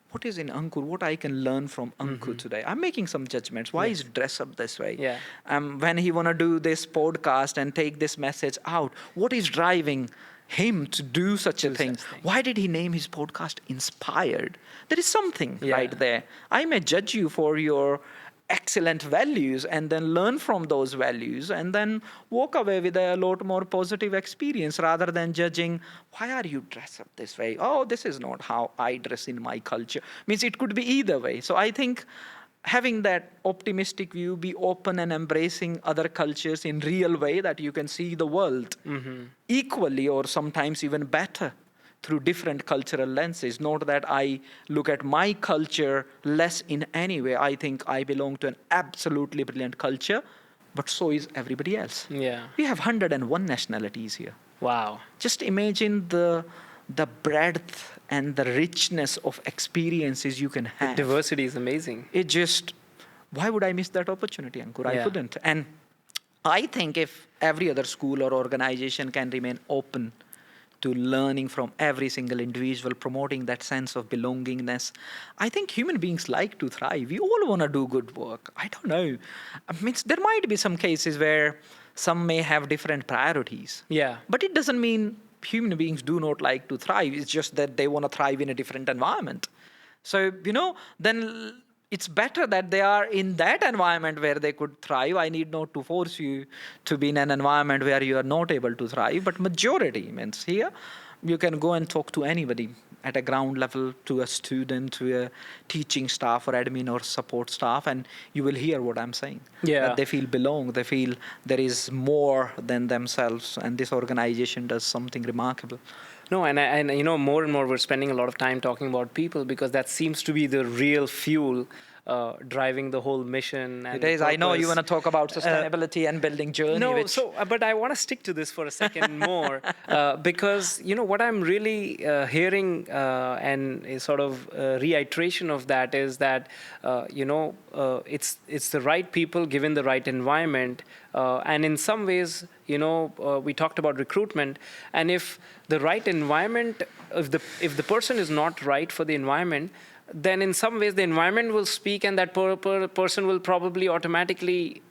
what is in Ankur? What I can learn from Ankur today? I'm making some judgments. Why is he dressed up this way? Yeah. When he want to do this podcast and take this message out, what is driving him to do such a thing? Why did he name his podcast Inspired? There is something right there. I may judge you for your excellent values and then learn from those values and then walk away with a lot more positive experience, rather than judging, why are you dressed up this way? Oh, this is not how I dress in my culture. Means it could be either way. So I think having that optimistic view, be open and embracing other cultures in real way, that you can see the world equally or sometimes even better through different cultural lenses. Not that I look at my culture less in any way. I think I belong to an absolutely brilliant culture, but so is everybody else. Yeah. We have 101 nationalities here. Wow. Just imagine the breadth and the richness of experiences you can have. Diversity is amazing. It just, why would I miss that opportunity, Ankur? I couldn't. And I think if every other school or organization can remain open to learning from every single individual, promoting that sense of belongingness, I think human beings like to thrive. We all want to do good work. I don't know. I mean, there might be some cases where some may have different priorities. Yeah. But it doesn't mean human beings do not like to thrive. It's just that they want to thrive in a different environment. So, then it's better that they are in that environment where they could thrive. I need not to force you to be in an environment where you are not able to thrive. But majority means here, you can go and talk to anybody at a ground level, to a student, to a teaching staff or admin or support staff, and you will hear what I'm saying. Yeah. That they feel belong, they feel there is more than themselves, and this organization does something remarkable. No, and more and more we're spending a lot of time talking about people, because that seems to be the real fuel driving the whole mission. And It is. I know you purpose. want to talk about sustainability and building journey. No, but I want to stick to this for a second more, because what I'm really hearing and a sort of reiteration of that is that it's the right people given the right environment, and in some ways we talked about recruitment, and if the right environment, if the person is not right for the environment, then in some ways the environment will speak, and that person will probably automatically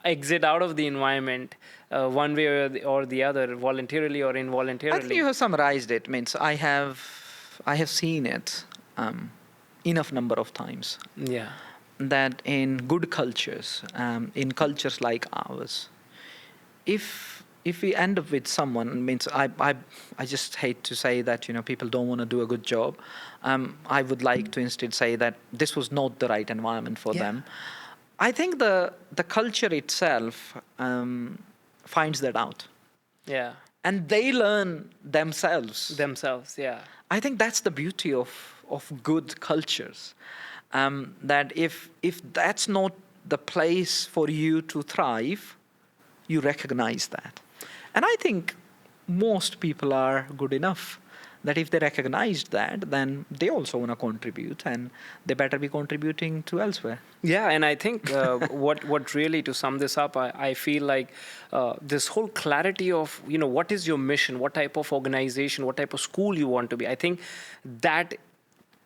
exit out of the environment one way or the other, voluntarily or involuntarily. I think you have summarized it. Means I have seen it enough number of times. Yeah. That in good cultures, in cultures like ours, if if we end up with someone, means I just hate to say that people don't want to do a good job. I would like to instead say that this was not the right environment for Yeah. them. I think the culture itself finds that out, Yeah. and they learn themselves. Themselves. Yeah. I think that's the beauty of good cultures. That if that's not the place for you to thrive, you recognize that. And I think most people are good enough that if they recognize that, then they also want to contribute, and they better be contributing to elsewhere. Yeah, and I think what really, to sum this up, I feel like this whole clarity of what is your mission, what type of organization, what type of school you want to be. I think that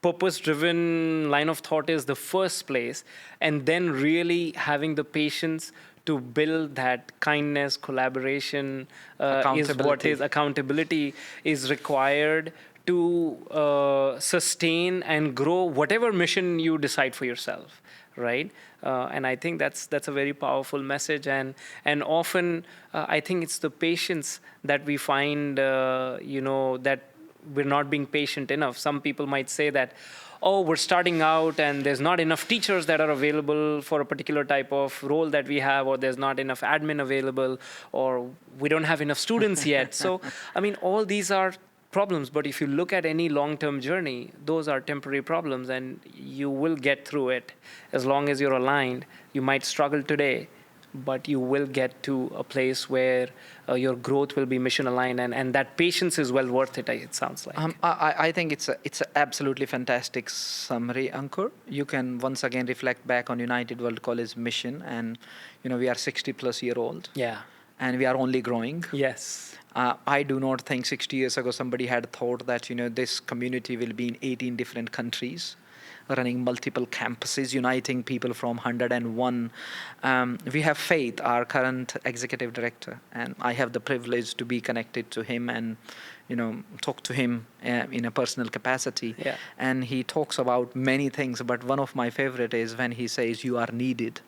purpose-driven line of thought is the first place, and then really having the patience to build that kindness, collaboration, accountability is required to sustain and grow whatever mission you decide for yourself, right? And I think that's a very powerful message, and often I think it's the patience that we find, that we're not being patient enough. Some people might say that, oh, we're starting out and there's not enough teachers that are available for a particular type of role that we have, or there's not enough admin available, or we don't have enough students yet. So, I mean, all these are problems, but if you look at any long-term journey, those are temporary problems, and you will get through it as long as you're aligned. You might struggle today, but you will get to a place where your growth will be mission aligned, and that patience is well worth it, it sounds like. I think it's an absolutely fantastic summary, Ankur. You can once again reflect back on United World College mission, and we are 60+-year-old. Yeah. And we are only growing. Yes. I do not think 60 years ago somebody had thought that this community will be in 18 different countries, running multiple campuses, uniting people from 101. We have Faith, our current executive director, and I have the privilege to be connected to him and talk to him in a personal capacity. Yeah. And he talks about many things, but one of my favorite is when he says you are needed.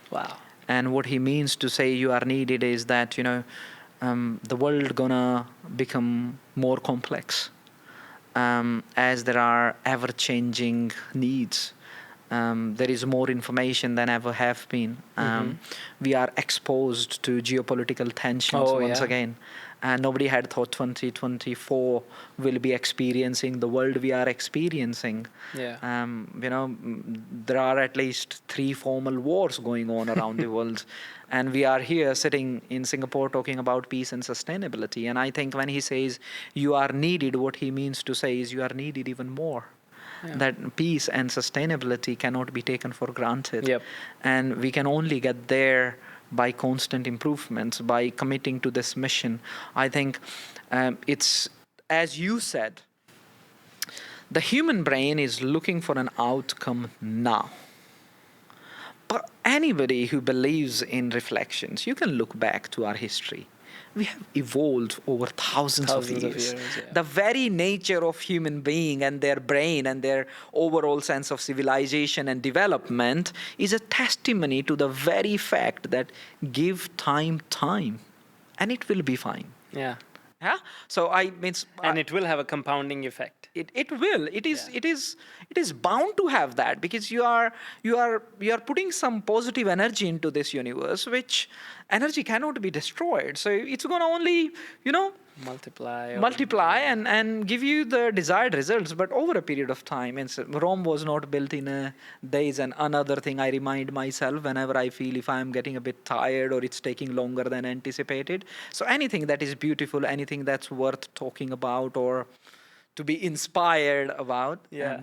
Wow. And what he means to say you are needed is that the world gonna become more complex as there are ever-changing needs. There is more information than ever have been. We are exposed to geopolitical tensions once again. And nobody had thought 2024 will be experiencing the world we are experiencing. Yeah. There are at least 3 formal wars going on around the world. And we are here sitting in Singapore talking about peace and sustainability. And I think when he says you are needed, what he means to say is you are needed even more. Yeah. That peace and sustainability cannot be taken for granted. Yep. And we can only get there by constant improvements, by committing to this mission. I think it's, as you said, the human brain is looking for an outcome now. But anybody who believes in reflections, you can look back to our history. We have evolved over thousands of years. Yeah. The very nature of human being and their brain and their overall sense of civilization and development is a testimony to the very fact that give time, and it will be fine. Yeah. Yeah. So and it will have a compounding effect. It will. It is bound to have that, because you are putting some positive energy into this universe, which energy cannot be destroyed. So it's gonna only multiply and give you the desired results, but over a period of time. And so Rome was not built in a days. And another thing I remind myself whenever I feel if I'm getting a bit tired or it's taking longer than anticipated. So anything that is beautiful, anything that's worth talking about or to be inspired about,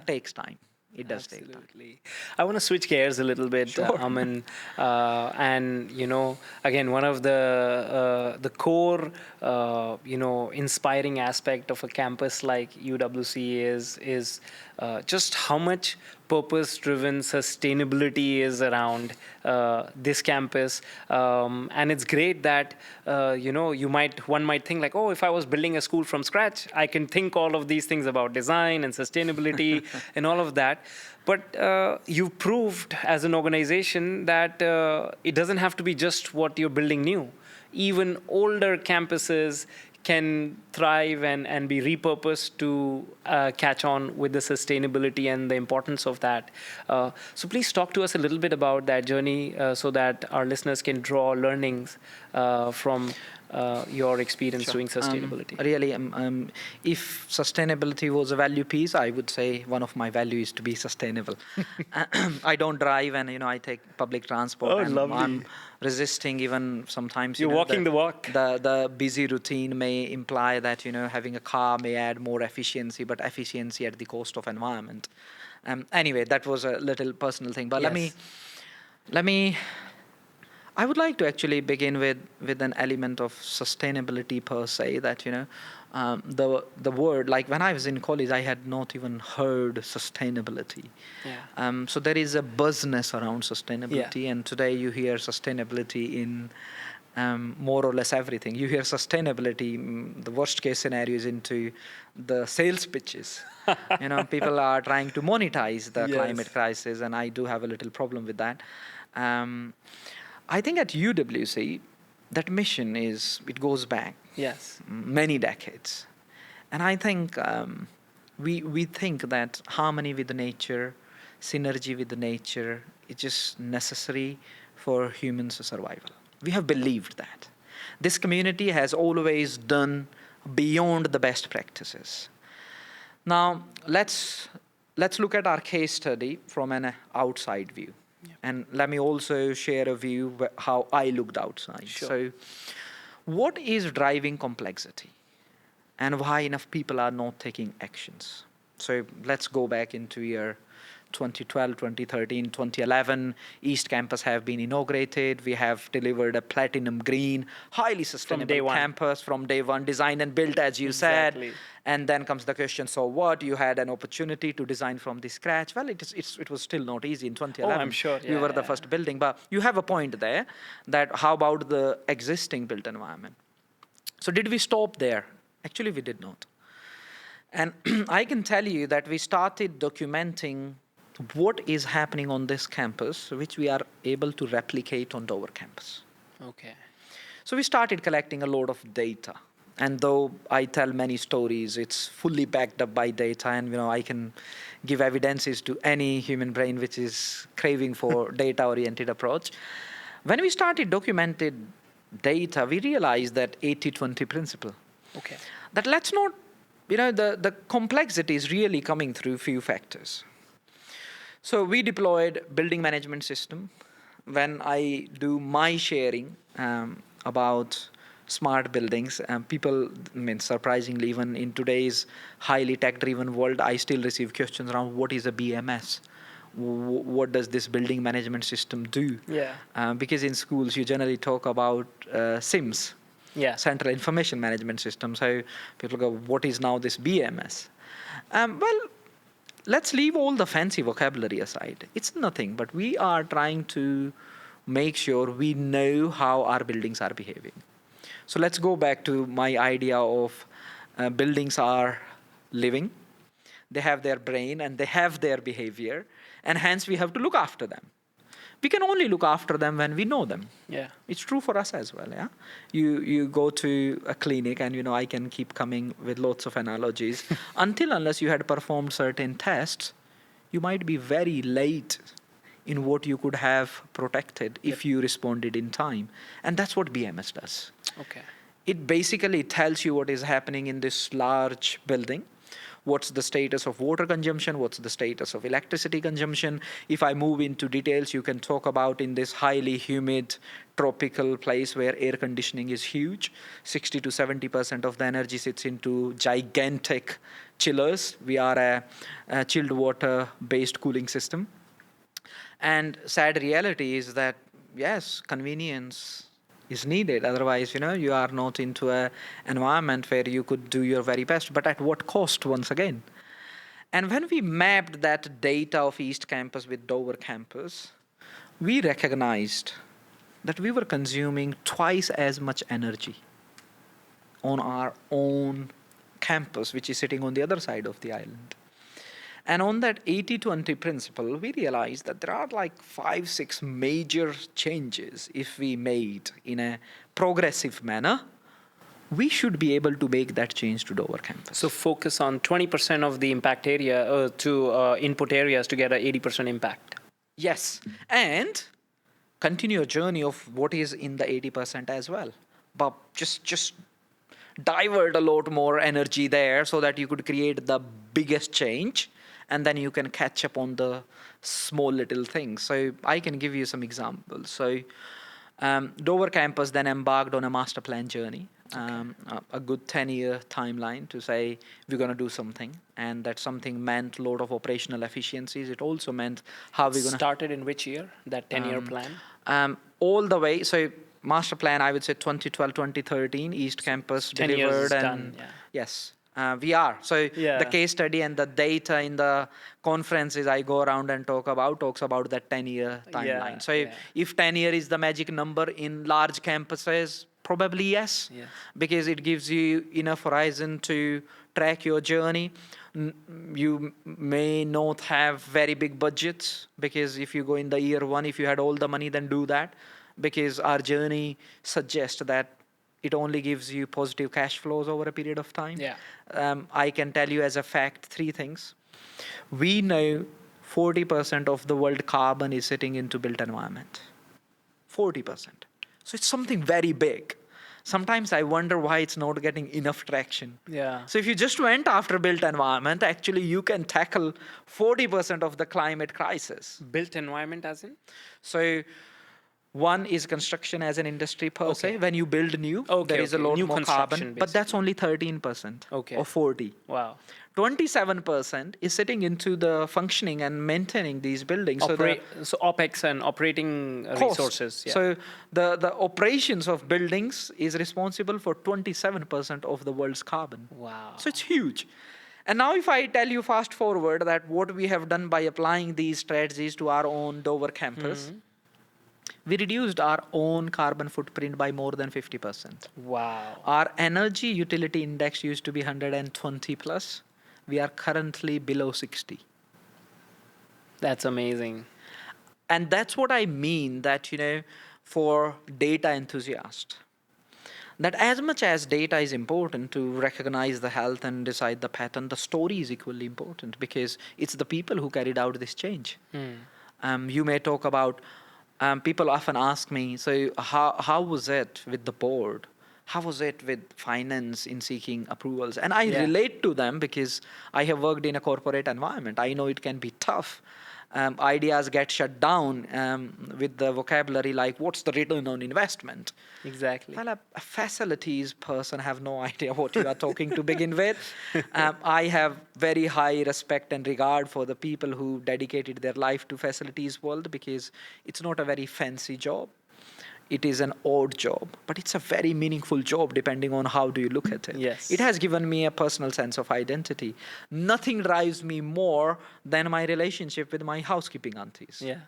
takes time. It does take time. I want to switch gears a little bit, Sure. Aman, and again, one of the core inspiring aspect of a campus like UWC is just how much purpose-driven sustainability is around this campus, and it's great that one might think like, oh, if I was building a school from scratch, I can think all of these things about design and sustainability and all of that. But you've proved as an organization that it doesn't have to be just what you're building new. even older campuses can thrive and be repurposed to catch on with the sustainability and the importance of that. So please talk to us a little bit about that journey so that our listeners can draw learnings from your experience Sure. doing sustainability. Really, if sustainability was a value piece, I would say one of my values is to be sustainable. I don't drive, and I take public transport, Oh, and lovely. I'm resisting even sometimes. You're walking the walk. The busy routine may imply that having a car may add more efficiency, but efficiency at the cost of environment. Anyway, that was a little personal thing, but Yes. let me I would like to actually begin with an element of sustainability per se. That the word, like when I was in college, I had not even heard sustainability. Yeah. So there is a buzzness around sustainability, and today you hear sustainability in more or less everything. You hear sustainability. The worst case scenario is into the sales pitches. People are trying to monetize the Yes. climate crisis, and I do have a little problem with that. I think at UWC, that mission it goes back Yes. many decades. And I think we think that harmony with nature, synergy with nature is just necessary for humans' survival. We have believed that. This community has always done beyond the best practices. Now, let's look at our case study from an outside view. And let me also share a view how I looked outside. Sure. So, what is driving complexity, and why enough people are not taking actions? So, let's go back into year 2012, 2013, 2011. East Campus have been inaugurated. We have delivered a platinum green, highly sustainable day one. campus from day one, designed and built, as you Exactly. said. And then comes the question, so what? You had an opportunity to design from the scratch. Well, it was still not easy in 2011. Oh, I'm sure. We Yeah, were the yeah. first building. But you have a point there that how about the existing built environment? So did we stop there? Actually, we did not. And I can tell you that we started documenting what is happening on this campus, which we are able to replicate on Dover campus. Okay. So we started collecting a lot of data. And though I tell many stories, it's fully backed up by data. And I can give evidences to any human brain which is craving for data-oriented approach. When we started documented data, we realized that 80-20 principle. Okay. That let's not, the complexity is really coming through few factors. So we deployed building management system. When I do my sharing about smart buildings, people, surprisingly, even in today's highly tech-driven world, I still receive questions around what is a BMS? What does this building management system do? Yeah. Because in schools, you generally talk about SIMS, Yeah. Central Information Management System. So people go, what is now this BMS? Well, let's leave all the fancy vocabulary aside. It's nothing, but we are trying to make sure we know how our buildings are behaving. So let's go back to my idea of buildings are living, they have their brain, and they have their behavior, and hence we have to look after them. We can only look after them when we know them. Yeah. It's true for us as well, yeah? You go to a clinic, and I can keep coming with lots of analogies. Unless you had performed certain tests, you might be very late in what you could have protected if you responded in time. And that's what BMS does. Okay. It basically tells you what is happening in this large building. What's the status of water consumption? What's the status of electricity consumption? If I move into details, you can talk about in this highly humid tropical place where air conditioning is huge. 60 to 70% of the energy sits into gigantic chillers. We are a chilled water based cooling system. And sad reality is that, yes, convenience is needed. Otherwise, you are not into an environment where you could do your very best. But at what cost, once again? And when we mapped that data of East Campus with Dover Campus, we recognized that we were consuming twice as much energy on our own campus, which is sitting on the other side of the island. And on that 80-20 principle, we realized that there are like 5-6 major changes if we made in a progressive manner. We should be able to make that change to Dover campus. So focus on 20% of the impact area to input areas to get an 80% impact. Yes, and continue a journey of what is in the 80% as well. But just divert a lot more energy there so that you could create the biggest change, and then you can catch up on the small little things. So I can give you some examples. So Dover campus then embarked on a master plan journey, a good 10-year timeline to say we're going to do something, and that something meant a lot of operational efficiencies. It also meant how we're going to started in which year, that 10-year plan? all the way. So master plan, I would say 2012, 2013, East Campus 10 delivered. years is and done, yeah. Yes, we are. So Yeah. the case study and the data in the conferences I go around and talks about that 10-year timeline. Yeah, So yeah. if 10 year is the magic number in large campuses, probably yes, Yes. because it gives you enough horizon to track your journey. You may not have very big budgets, because if you go in the year one, if you had all the money, then do that, because our journey suggests that it only gives you positive cash flows over a period of time. Yeah. I can tell you as a fact 3 things. We know 40% of the world carbon is sitting into built environment. 40%. So it's something very big. Sometimes I wonder why it's not getting enough traction. Yeah. So if you just went after built environment, actually you can tackle 40% of the climate crisis. Built environment as in? So one is construction as an industry per se. When you build new, there is a lot New more construction, carbon, but that's only 13% or 40. Wow. 27% is sitting into the functioning and maintaining these buildings. So OPEX and operating cost. resources. Yeah. So the operations of buildings is responsible for 27% of the world's carbon. Wow. So it's huge. And now if I tell you fast forward that what we have done by applying these strategies to our own Dover campus, we reduced our own carbon footprint by more than 50%. Wow. Our energy utility index used to be 120 plus. We are currently below 60. That's amazing. And that's what I mean that, for data enthusiasts, that as much as data is important to recognize the health and decide the pattern, the story is equally important, because it's the people who carried out this change. You may talk about, people often ask me, so how was it with the board? How was it with finance in seeking approvals? And I relate to them because I have worked in a corporate environment. I know it can be tough. Ideas get shut down with the vocabulary like, what's the return on investment? Exactly. Well, a facilities person have no idea what you are talking to begin with. I have very high respect and regard for the people who dedicated their life to facilities world, because it's not a very fancy job. It is an odd job, but it's a very meaningful job depending on how do you look at it. Yes. It has given me a personal sense of identity. Nothing drives me more than my relationship with my housekeeping aunties. Yeah.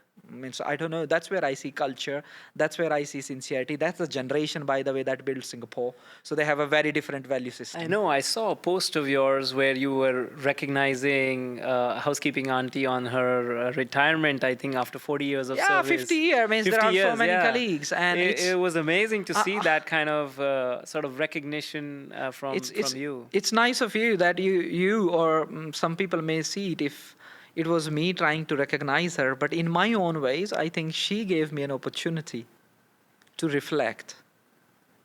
So I don't know. That's where I see culture. That's where I see sincerity. That's the generation, by the way, that built Singapore. So they have a very different value system. I know. I saw a post of yours where you were recognizing a housekeeping auntie on her retirement, I think, after 40 years of service. 50 years. Means 50 there are so many colleagues. And it was amazing to see that kind of sort of recognition from you. It's nice of you that you or some people may see it if it was me trying to recognize her, but in my own ways, I think she gave me an opportunity to reflect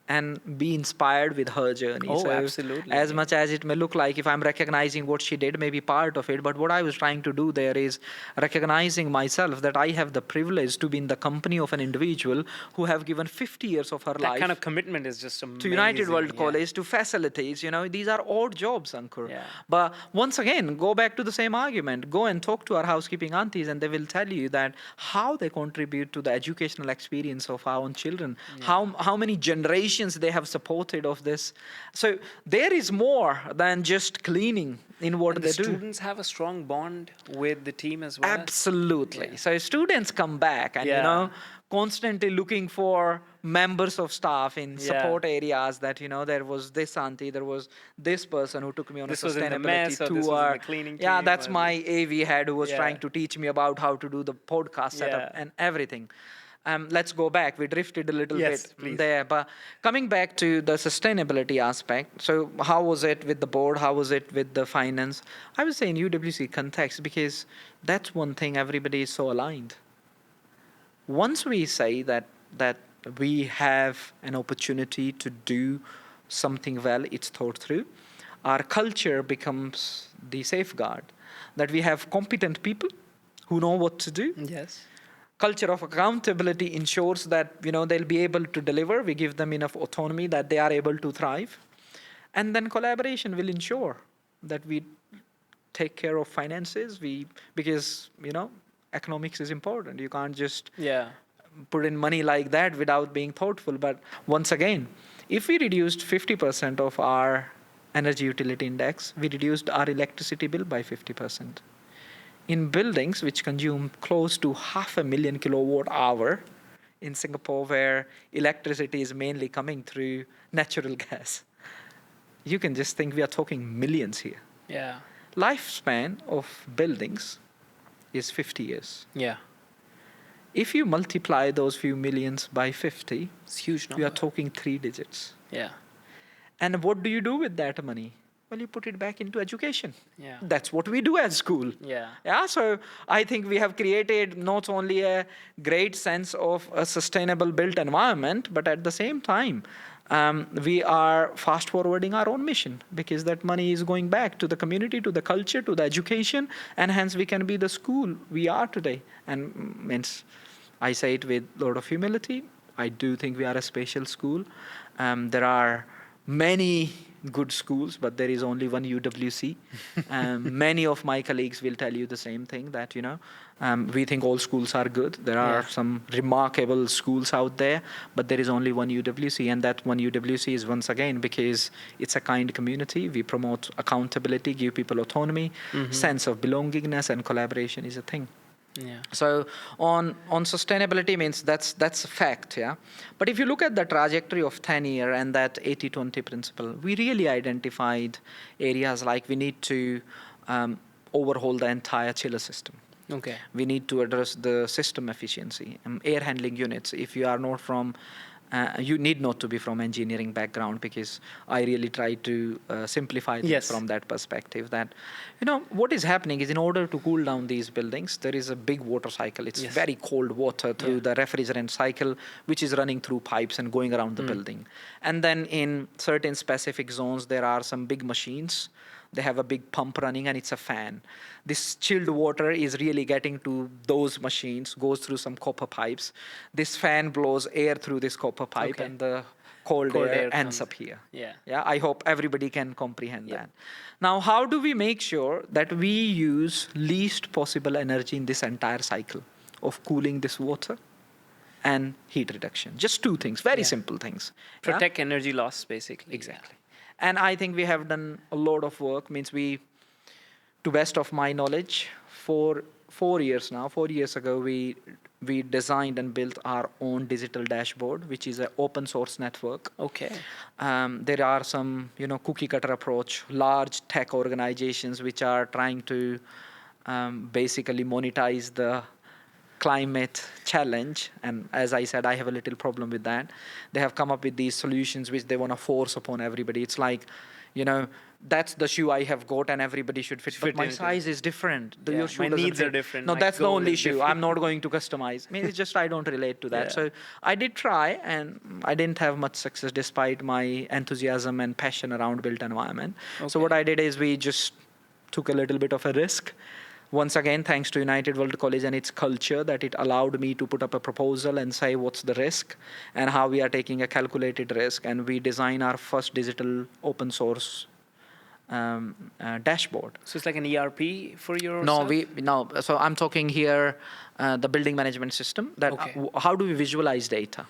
and be inspired with her journey. Oh, so absolutely. As much as it may look like if I'm recognizing what she did, maybe part of it, but what I was trying to do there is recognizing myself that I have the privilege to be in the company of an individual who have given 50 years of her life. That kind of commitment is just amazing. To United World College, to facilities, these are odd jobs, Ankur. Yeah. But once again, go back to the same argument. Go and talk to our housekeeping aunties and they will tell you that how they contribute to the educational experience of our own children, how many generations they have supported of this. So there is more than just cleaning in what they do. Students have a strong bond with the team as well. Absolutely. So students come back and constantly looking for members of staff in Yeah. support areas that, there was this auntie, there was this person who took me on This a was in the sustainability mess, or tour. this was in the cleaning Yeah, team, that's or my AV head who was Yeah. trying to teach me about how to do the podcast setup Yeah. and everything. Let's go back. We drifted a little Yes, bit please. there, but coming back to the sustainability aspect. So, how was it with the board? How was it with the finance? I would say in UWC context, because that's one thing everybody is so aligned. Once we say that we have an opportunity to do something well, it's thought through. Our culture becomes the safeguard that we have competent people who know what to do. Yes. Culture of accountability ensures that they'll be able to deliver. We give them enough autonomy that they are able to thrive, and then collaboration will ensure that we take care of finances. Because economics is important. You can't just Yeah. put in money like that without being thoughtful. But once again, if we reduced 50% of our energy utility index, we reduced our electricity bill by 50%. In buildings which consume close to 500,000 kilowatt hour in Singapore, where electricity is mainly coming through natural gas, you can just think we are talking millions here. Yeah. Lifespan of buildings is 50 years. Yeah. If you multiply those few millions by 50, It's a huge we number. are talking 3 digits. Yeah. And what do you do with that money? Well, you put it back into education. Yeah. That's what we do at school. Yeah. Yeah, so I think we have created not only a great sense of a sustainable built environment, but at the same time, we are fast forwarding our own mission, because that money is going back to the community, to the culture, to the education, and hence we can be the school we are today. And means, I say it with a lot of humility. I do think we are a special school. There are many good schools, but there is only one UWC. Many of my colleagues will tell you the same thing, that we think all schools are good. There are some remarkable schools out there, but there is only one UWC, and that one UWC is, once again, because it's a kind community. We promote accountability, give people autonomy, sense of belongingness, and collaboration is a thing. Yeah. So on sustainability means that's a fact, yeah. But if you look at the trajectory of 10-year and that 80-20 principle, we really identified areas like we need to overhaul the entire chiller system. Okay. We need to address the system efficiency, air handling units. If you are not from you need not to be from engineering background, because I really try to simplify things from that perspective. That what is happening is, in order to cool down these buildings, there is a big water cycle. It's very cold water through the refrigerant cycle, which is running through pipes and going around the building. And then in certain specific zones, there are some big machines. They have a big pump running, and it's a fan. This chilled water is really getting to those machines, goes through some copper pipes. This fan blows air through this copper pipe, and the cold air ends up here. Yeah, I hope everybody can comprehend that. Now, how do we make sure that we use least possible energy in this entire cycle of cooling this water and heat reduction? Just two things, very simple things. Protect energy loss, basically. Exactly. And I think we have done a lot of work. Means to best of my knowledge, 4 years ago, we designed and built our own digital dashboard, which is an open source network. Okay. There are some, cookie cutter approach, large tech organizations which are trying to basically monetize the climate challenge. And as I said, I have a little problem with that. They have come up with these solutions which they want to force upon everybody. It's like, that's the shoe I have got and everybody should fit. But my size is different. Your shoe my doesn't needs fit. are different. No, My that's the goal only is shoe. different. I'm not going to customize. It's just I don't relate to that. So I did try, and I didn't have much success despite my enthusiasm and passion around built environment. So what I did is we just took a little bit of a risk. Once again, thanks to United World College and its culture, that it allowed me to put up a proposal and say what's the risk and how we are taking a calculated risk. And we design our first digital open source dashboard. So it's like an ERP for your No. So I'm talking here the building management system. That how do we visualize data?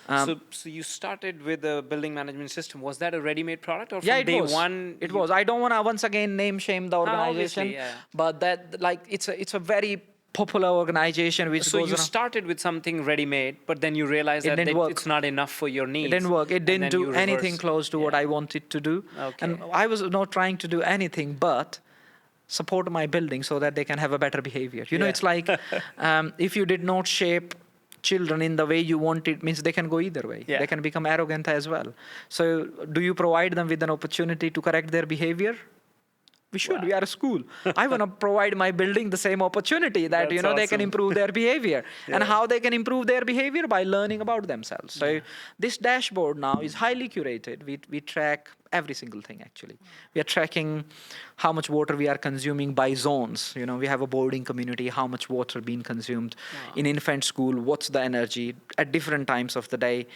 So you started with the building management system. Was that a ready-made product, or from it day was. one? It was. I don't want to once again name shame the organization, obviously, but that it's a very popular organization which So goes you around. started with something ready-made, but then you realized It that didn't work. it's not enough for your needs. It didn't work. It and didn't then do you anything reversed. close to what Yeah. I wanted to do. And Okay. I was not trying to do anything but support my building so that they can have a better behavior. You know, Yeah. it's like if you did not shape children in the way you want it, means they can go either way. Yeah. They can become arrogant as well. So do you provide them with an opportunity to correct their behavior? We should. Wow. We are a school. I want to provide my building the same opportunity that That's they can awesome. improve their behavior. And Yeah. how they can improve their behavior by learning about themselves. So Yeah. this dashboard now is highly curated. We track every single thing actually. We are tracking how much water we are consuming by zones. We have a boarding community, how much water being consumed. In infant school, what's the energy at different times of the day.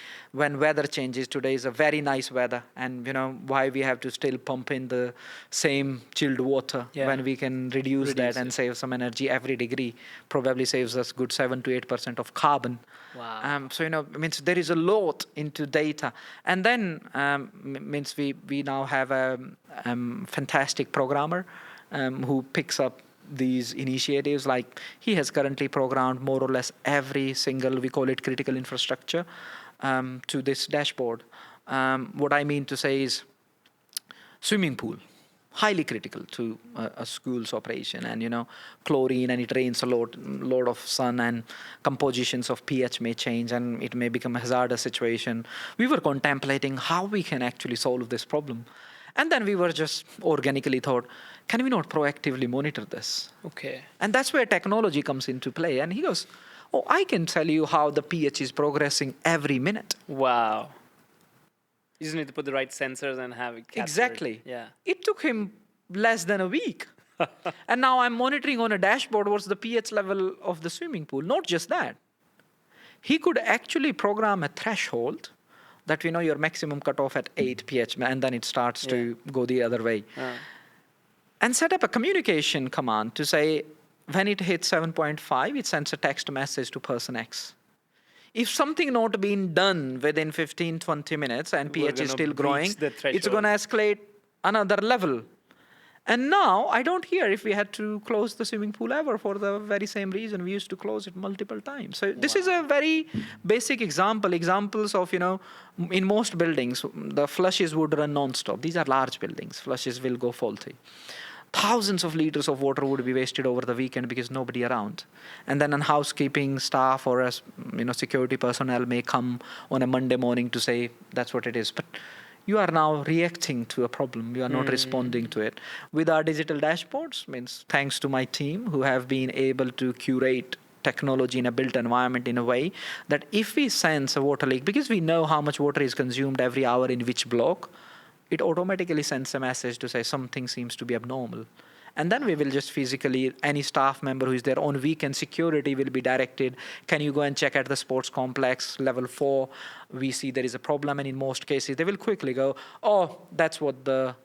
When weather changes, today is a very nice weather, and why we have to still pump in the same chilled water Yeah. when we can reduce that and it. save some energy. Every degree probably saves us good 7 to 8% of carbon. Wow. So means there is a lot into data, and then means we now have a fantastic programmer who picks up these initiatives. Like he has currently programmed more or less every single, we call it critical infrastructure, to this dashboard. What I mean to say is swimming pool, highly critical to a school's operation, and chlorine, and it rains a lot of sun, and compositions of pH may change, and it may become a hazardous situation. We were contemplating how we can actually solve this problem, and then we were just organically thought, can we not proactively monitor this? Okay. And that's where technology comes into play. And he goes, oh, I can tell you how the pH is progressing every minute. Wow. You just need to put the right sensors and have it captured. Exactly. Yeah. It took him less than a week. And now I'm monitoring on a dashboard what's the pH level of the swimming pool. Not just that. He could actually program a threshold that your maximum cutoff at 8 pH, and then it starts to go the other way. And set up a communication command to say, when it hits 7.5, it sends a text message to person X. If something not been done within 15, 20 minutes and We're pH is gonna still breach growing, the it's threshold. going to escalate another level. And now I don't hear if we had to close the swimming pool ever for the very same reason. We used to close it multiple times. So this is a very basic examples of, in most buildings, the flushes would run non-stop. These are large buildings. Flushes will go faulty. Thousands of liters of water would be wasted over the weekend because nobody around. And then a housekeeping staff or security personnel may come on a Monday morning to say that's what it is. But you are now reacting to a problem. You are not responding to it. With our digital dashboards, means thanks to my team who have been able to curate technology in a built environment in a way that if we sense a water leak, because we know how much water is consumed every hour in which block, it automatically sends a message to say something seems to be abnormal. And then we will just physically, any staff member who is there on weekend, security will be directed. Can you go and check at the sports complex, level 4? We see there is a problem. And in most cases, they will quickly go, oh, that's what the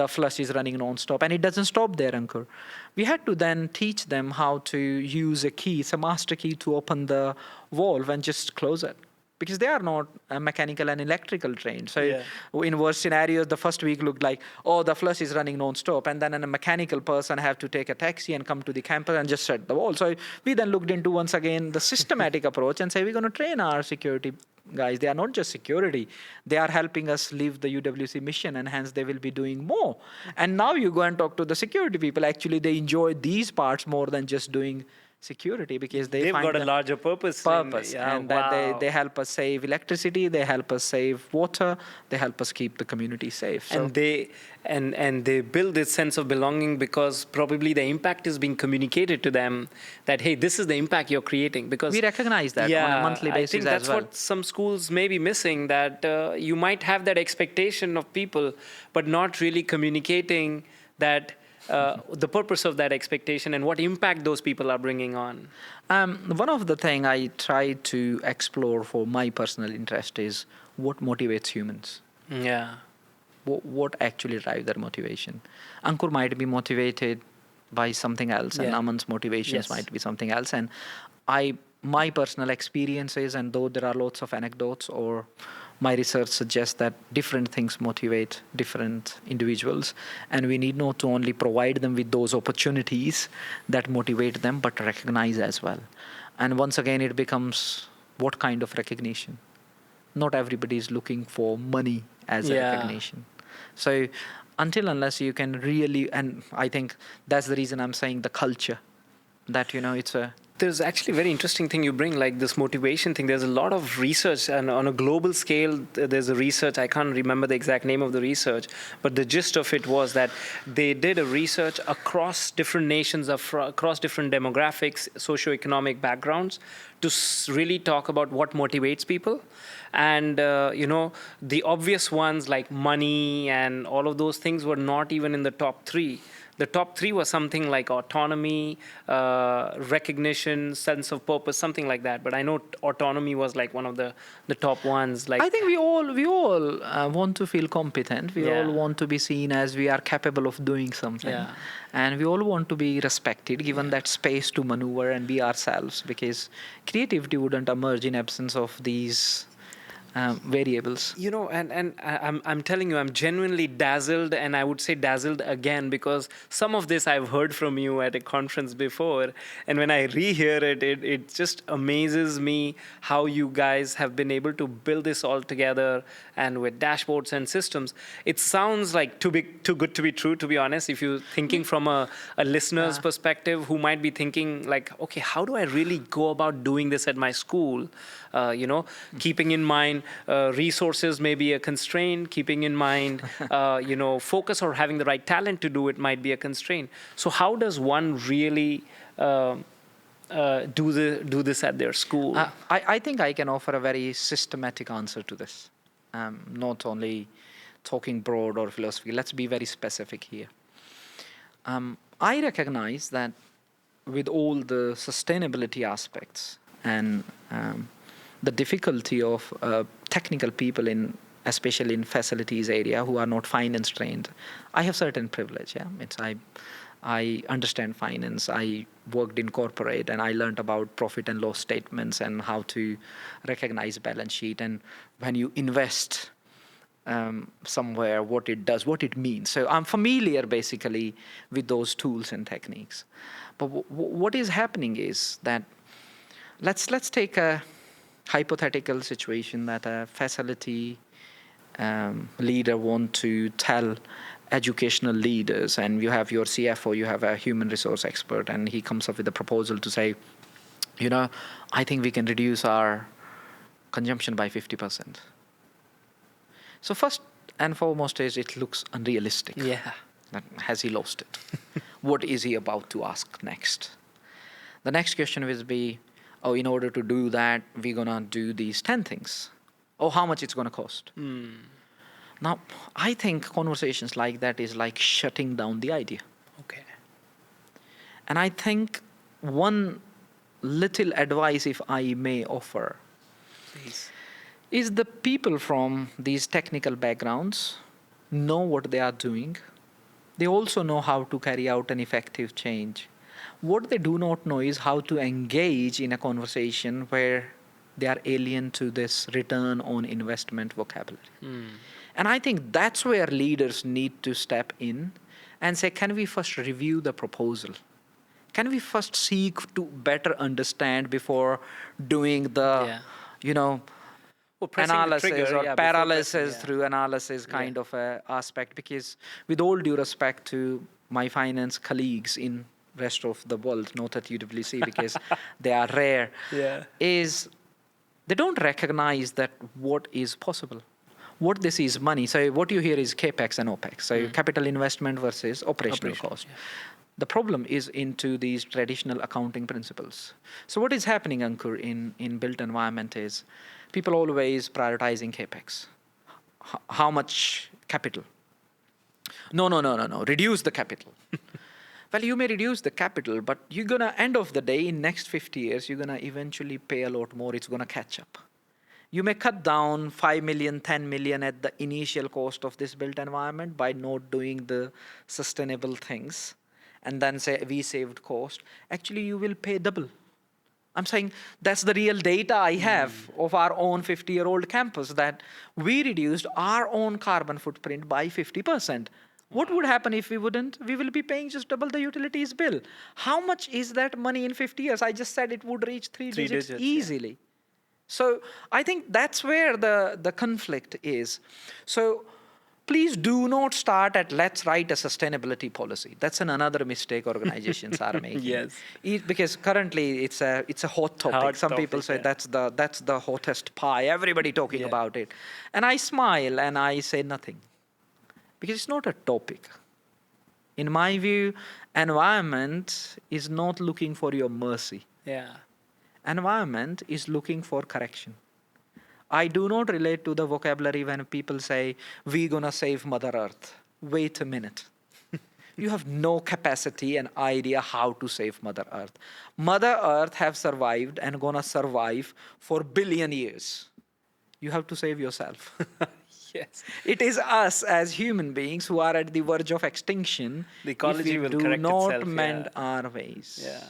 flush is running non-stop. And it doesn't stop there, Ankur. We had to then teach them how to use a key, it's a master key, to open the valve and just close it. Because they are not mechanical and electrical trained. So in worst scenarios, the first week looked like, oh, the flush is running non-stop. And then a mechanical person have to take a taxi and come to the campus and just shut the wall. So we then looked into, once again, the systematic approach and say, we're going to train our security guys. They are not just security. They are helping us live the UWC mission, and hence they will be doing more. And now you go and talk to the security people. Actually, they enjoy these parts more than just doing security, because they've got a larger purpose. And that they help us save electricity, they help us save water, they help us keep the community safe. So And they build this sense of belonging because probably the impact is being communicated to them that, hey, this is the impact you're creating. Because we recognize that on a monthly basis. I think that's as well. what some schools may be missing, that you might have that expectation of people, but not really communicating that the purpose of that expectation and what impact those people are bringing on. One of the things I try to explore for my personal interest is what motivates humans. Yeah. What actually drives their motivation. Ankur might be motivated by something else, and Aman's motivations might be something else. And my personal experiences, and though there are lots of anecdotes or my research suggests that different things motivate different individuals, and we need not to only provide them with those opportunities that motivate them, but recognize as well. And once again, it becomes what kind of recognition? Not everybody is looking for money as a Yeah. recognition. So until unless you can really, and I think that's the reason I'm saying the culture, that it's a There's actually a very interesting thing you bring, like this motivation thing. There's a lot of research, and on a global scale, there's a research. I can't remember the exact name of the research, but the gist of it was that they did a research across different nations, across different demographics, socioeconomic backgrounds, to really talk about what motivates people. And the obvious ones like money and all of those things were not even in the top three. The top three was something like autonomy, recognition, sense of purpose, something like that. But I know autonomy was like one of the top ones. Like, I think we all want to feel competent. We all want to be seen as we are capable of doing something, Yeah. and we all want to be respected, given that space to maneuver and be ourselves. Because creativity wouldn't emerge in absence of these variables. I'm telling you, I'm genuinely dazzled, and I would say dazzled again, because some of this I've heard from you at a conference before, and when I rehear it, it just amazes me how you guys have been able to build this all together, and with dashboards and systems. It sounds like too good to be true, to be honest. If you're thinking from a listener's perspective, who might be thinking like, okay, how do I really go about doing this at my school? Keeping in mind resources may be a constraint, keeping in mind, focus or having the right talent to do it might be a constraint. So how does one really do this at their school? I think I can offer a very systematic answer to this. Not only talking broad or philosophy. Let's be very specific here. I recognize that with all the sustainability aspects and the difficulty of technical people especially in facilities area who are not finance trained, I have certain privilege. Yeah, I understand finance. I worked in corporate, and I learned about profit and loss statements and how to recognize balance sheet, and when you invest somewhere, what it does, what it means. So I'm familiar basically with those tools and techniques. But what is happening is that let's take a hypothetical situation that a facility leader want to tell educational leaders, and you have your CFO, you have a human resource expert, and he comes up with a proposal to say, I think we can reduce our consumption by 50%. So first and foremost is it looks unrealistic. Yeah. Has he lost it? What is he about to ask next? The next question will be, in order to do that, we're going to do these 10 things. How much it's going to cost? Now, I think conversations like that is like shutting down the idea. Okay. And I think one little advice, if I may offer, Please. is the people from these technical backgrounds know what they are doing. They also know how to carry out an effective change. What they do not know is how to engage in a conversation where they are alien to this return on investment vocabulary. And I think that's where leaders need to step in and say, can we first review the proposal? Can we first seek to better understand before doing the, analysis or paralysis through analysis kind of aspect? Because with all due respect to my finance colleagues in rest of the world, not at UWC because they are rare, is they don't recognize that what is possible. What this is money. So what you hear is CAPEX and OPEX. So capital investment versus operational cost. The problem is into these traditional accounting principles. So what is happening, Ankur, in built environment is people always prioritizing CAPEX. How much capital? No. Reduce the capital. Well, you may reduce the capital, but you're going to, end of the day, in next 50 years, you're going to eventually pay a lot more. It's going to catch up. You may cut down 5 million, 10 million at the initial cost of this built environment by not doing the sustainable things and then say we saved cost. Actually, you will pay double I'm saying that's the real data I have of our own 50-year-old campus, that we reduced our own carbon footprint by 50%. What would happen if we wouldn't? We will be paying just double the utilities bill. How much is that money in 50 years? I just said it would reach three digits easily. So I think that's where the conflict is. So please do not start at let's write a sustainability policy. That's another mistake organizations are making. Yes. Because currently it's a hot topic. Hot Some people topic, say that's the hottest pie. Everybody talking about it. And I smile and I say nothing. Because it's not a topic. In my view, environment is not looking for your mercy. Yeah. Environment is looking for correction. I do not relate to the vocabulary when people say, we're going to save Mother Earth. Wait a minute. You have no capacity and idea how to save Mother Earth. Mother Earth have survived and going to survive for billion years. You have to save yourself. Yes. It is us as human beings who are at the verge of extinction. The ecology will if we do correct not itself, mend our ways. Yeah.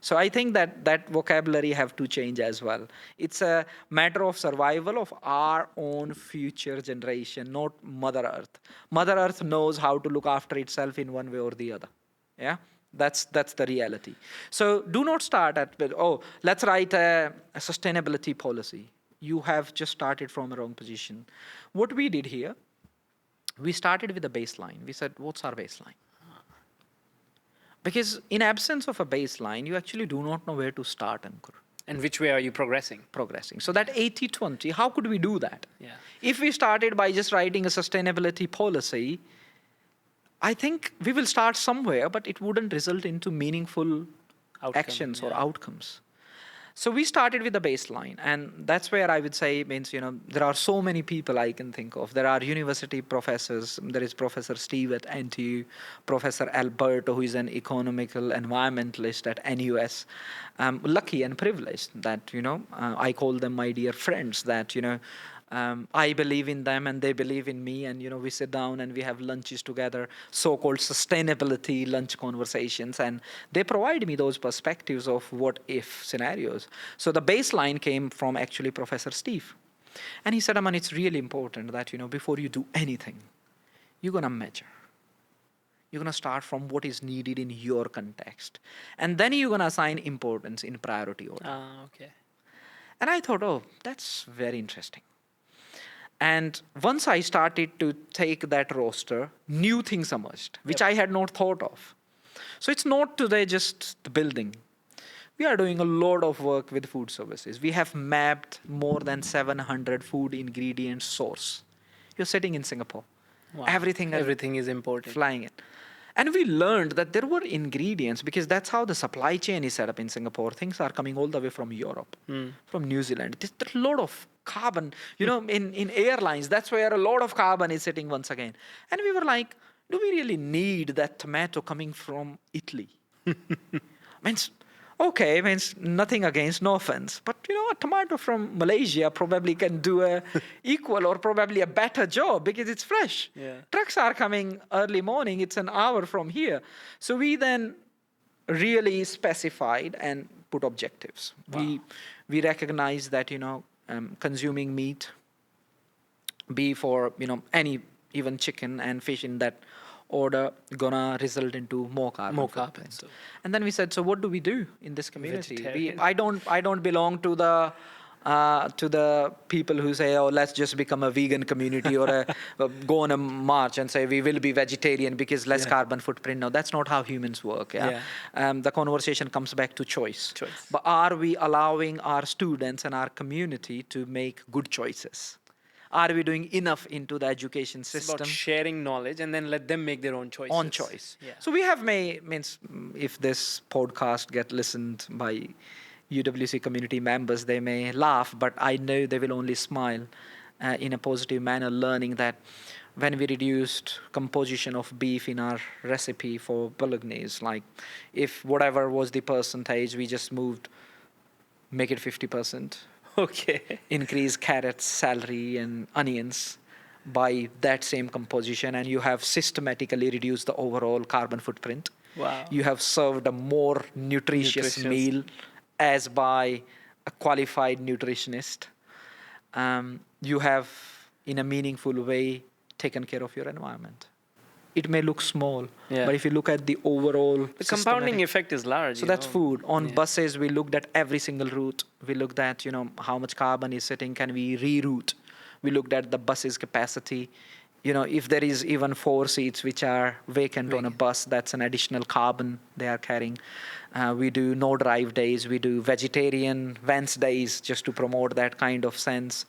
So I think that vocabulary have to change as well. It's a matter of survival of our own future generation, not Mother Earth. Mother Earth knows how to look after itself in one way or the other. Yeah, that's the reality. So do not start at, oh, let's write a sustainability policy. You have just started from a wrong position. What we did here, we started with a baseline. We said, what's our baseline? Because in absence of a baseline, you actually do not know where to start, Ankur. And which way are you progressing? So that 80-20, how could we do that? Yeah. If we started by just writing a sustainability policy, I think we will start somewhere, but it wouldn't result into meaningful actions or outcomes. So we started with the baseline, and that's where I would say means, there are so many people I can think of. There are university professors. There is Professor Steve at NTU, Professor Alberto, who is an economical environmentalist at NUS. Lucky and privileged that, I call them my dear friends, that, I believe in them and they believe in me, and we sit down and we have lunches together, so-called sustainability lunch conversations, and they provide me those perspectives of what if scenarios. So the baseline came from actually Professor Steve, and he said, Aman, it's really important that before you do anything, you're gonna measure. You're gonna start from what is needed in your context, and then you're gonna assign importance in priority order. Okay. And I thought, oh, that's very interesting. And once I started to take that roster, new things emerged, which I had not thought of. So it's not today just the building. We are doing a lot of work with food services. We have mapped more than 700 food ingredients source. You're sitting in Singapore. Wow. Everything is imported. Flying in. And we learned that there were ingredients, because that's how the supply chain is set up in Singapore. Things are coming all the way from Europe, from New Zealand. There's a lot of carbon, in airlines. That's where a lot of carbon is sitting once again. And we were like, do we really need that tomato coming from Italy? Means, okay, means nothing against, no offense. But, a tomato from Malaysia probably can do a equal or probably a better job because it's fresh. Yeah. Trucks are coming early morning. It's an hour from here. So we then really specified and put objectives. Wow. We recognize that, consuming meat, beef or, any, even chicken and fish in that order gonna result into more carbon. So. And then we said, so what do we do in this community? Vegetarian. I don't belong to the people who say, oh, let's just become a vegan community or go on a march and say we will be vegetarian because less carbon footprint. No, that's not how humans work. The conversation comes back to choice. But are we allowing our students and our community to make good choices? Are we doing enough into the education system? It's about sharing knowledge and then let them make their own choices. On choice. Yeah. So we have means if this podcast get listened by UWC community members, they may laugh, but I know they will only smile in a positive manner, learning that when we reduced composition of beef in our recipe for bolognese, like if whatever was the percentage, we just make it 50%. Okay. Increase carrots, celery, and onions by that same composition, and you have systematically reduced the overall carbon footprint. Wow. You have served a more nutritious meal as by a qualified nutritionist. You have, in a meaningful way, taken care of your environment. It may look small, Yeah. but if you look at the overall The compounding systematic- effect is large. so that's food. On Yeah. buses, we looked at every single route. We looked at, how much carbon is sitting. Can we reroute? We looked at the bus's capacity. If there is even 4 seats which are vacant on a bus, that's an additional carbon they are carrying. We do no drive days. We do vegetarian Wednesdays just to promote that kind of sense.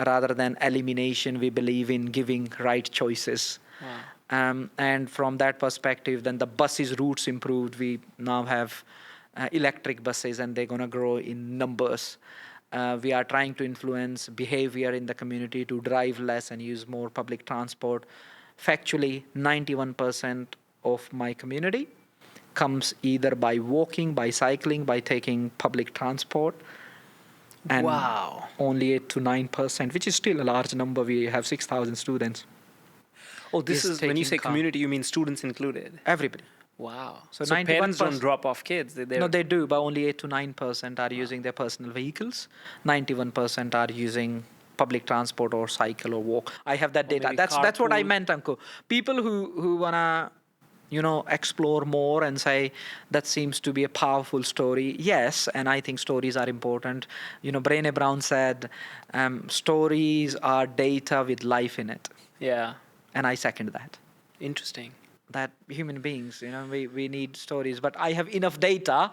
Rather than elimination, we believe in giving right choices. Wow. And from that perspective, then the buses' routes improved. We now have electric buses, and they're going to grow in numbers. We are trying to influence behavior in the community to drive less and use more public transport. Factually, 91% of my community comes either by walking, by cycling, by taking public transport. And Wow. only 8 to 9%, which is still a large number. We have 6,000 students. Oh, this is is when you taking say car. community, you mean students included. Everybody. Wow. So So parents 91%. don't drop off kids. No, they do, but only 8 to 9% are using their personal vehicles. 91% are using public transport or cycle or walk. I have that Or data. maybe That's what I carpool. meant, Ankur. People who wanna explore more and say that seems to be a powerful story. Yes, and I think stories are important. Brené Brown said, stories are data with life in it, Yeah. and I second that. Interesting. That human beings, we need stories, but I have enough data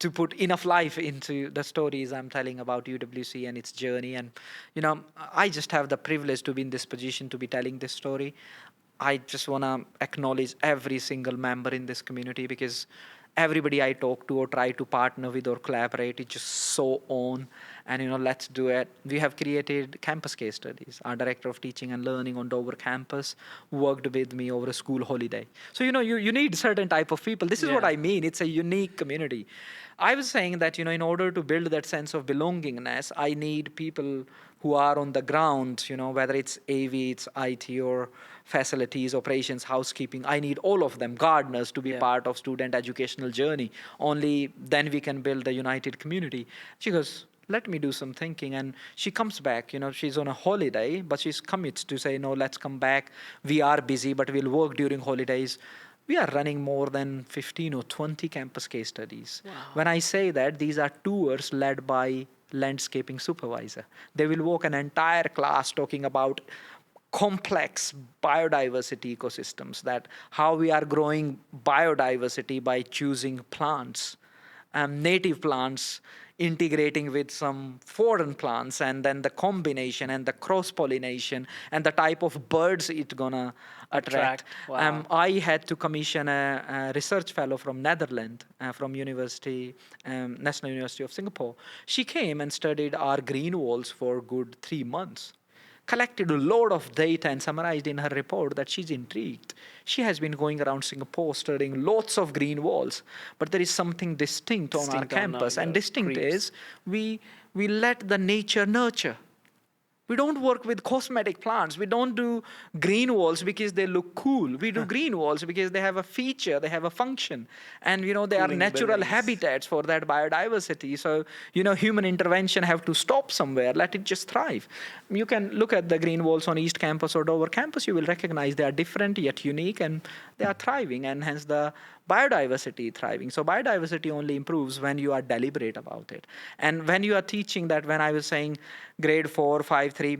to put enough life into the stories I'm telling about UWC and its journey. And I just have the privilege to be in this position to be telling this story. I just want to acknowledge every single member in this community, because everybody I talk to or try to partner with or collaborate is just so on, and let's do it. We have created campus case studies. Our director of teaching and learning on Dover campus worked with me over a school holiday. So you need certain type of people. This is what Yeah. I mean. It's a unique community. I was saying that in order to build that sense of belongingness, I need people who are on the ground, whether it's AV, it's IT, or facilities, operations, housekeeping. I need all of them, gardeners, to be Yeah. part of student educational journey. Only then we can build a united community. She goes, let me do some thinking. And she comes back, she's on a holiday, but she's commits to say, no, let's come back. We are busy, but we'll work during holidays. We are running more than 15 or 20 campus case studies. Wow. When I say that, these are tours led by landscaping supervisor. They will walk an entire class talking about complex biodiversity ecosystems, that how we are growing biodiversity by choosing plants, native plants integrating with some foreign plants, and then the combination and the cross-pollination and the type of birds it's gonna attract. Wow. I had to commission a research fellow from Netherlands, from National University of Singapore. She came and studied our green walls for good 3 months, collected a load of data and summarized in her report that she's intrigued. She has been going around Singapore studying lots of green walls, but there is something distinct on our Distinct on campus, and your distinct creeps. is we let the nature nurture. We don't work with cosmetic plants. We don't do green walls because they look cool. We do green walls because they have a feature, they have a function. And, they are Cooling natural buildings. habitats for that biodiversity. So, human intervention have to stop somewhere, let it just thrive. You can look at the green walls on East Campus or Dover Campus. You will recognize they are different yet unique, and they are thriving, and hence the biodiversity thriving. So biodiversity only improves when you are deliberate about it. And when you are teaching that, when I was saying grade 4, 5, 3,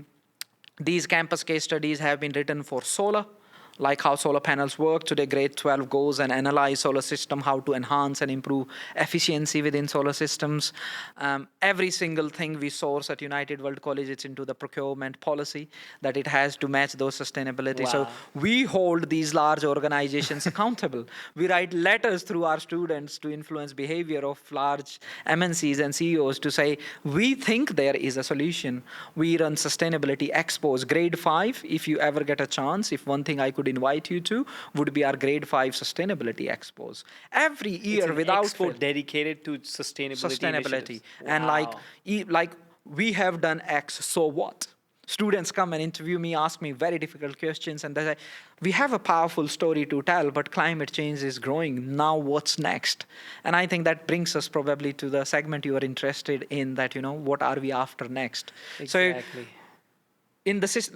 these campus case studies have been written for solar, like how solar panels work. Today, grade 12 goes and analyze solar system, how to enhance and improve efficiency within solar systems. Every single thing we source at United World College, it's into the procurement policy that it has to match those sustainability. So Wow. we hold these large organizations accountable. We write letters through our students to influence behavior of large MNCs and CEOs to say, we think there is a solution. We run sustainability expos. Grade 5, if you ever get a chance, if one thing I could invite you to would be our grade 5 sustainability expos. Every year It's an without expo fail. dedicated to sustainability. Sustainability. Initiatives. And Wow. like we have done X, so what? Students come and interview me, ask me very difficult questions, and they say, we have a powerful story to tell, but climate change is growing. Now what's next? And I think that brings us probably to the segment you are interested in, that, what are we after next? So Exactly.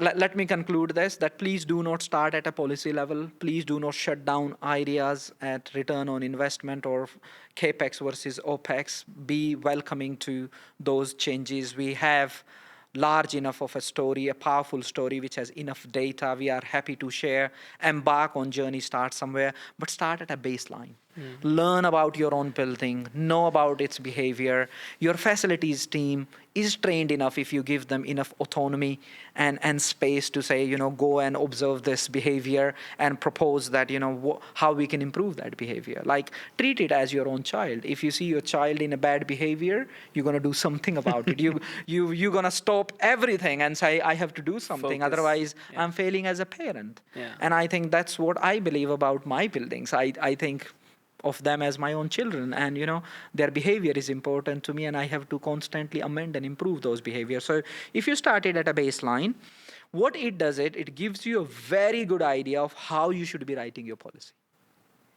let me conclude this, that please do not start at a policy level. Please do not shut down ideas at return on investment or capex versus opex. Be welcoming to those changes. We have large enough of a story, a powerful story which has enough data. We are happy to share. Embark on journey, start somewhere, but start at a baseline. Learn about your own building, know about its behavior. Your facilities team is trained enough if you give them enough autonomy and space to say, go and observe this behavior and propose that, how we can improve that behavior. Like, treat it as your own child. If you see your child in a bad behavior, you're going to do something about it. You're going to stop everything and say, I have to do something. Focus. Otherwise, Yeah. I'm failing as a parent. Yeah. And I think that's what I believe about my buildings. I think of them as my own children, and their behavior is important to me, and I have to constantly amend and improve those behaviors. So if you started at a baseline, what it does, it gives you a very good idea of how you should be writing your policy.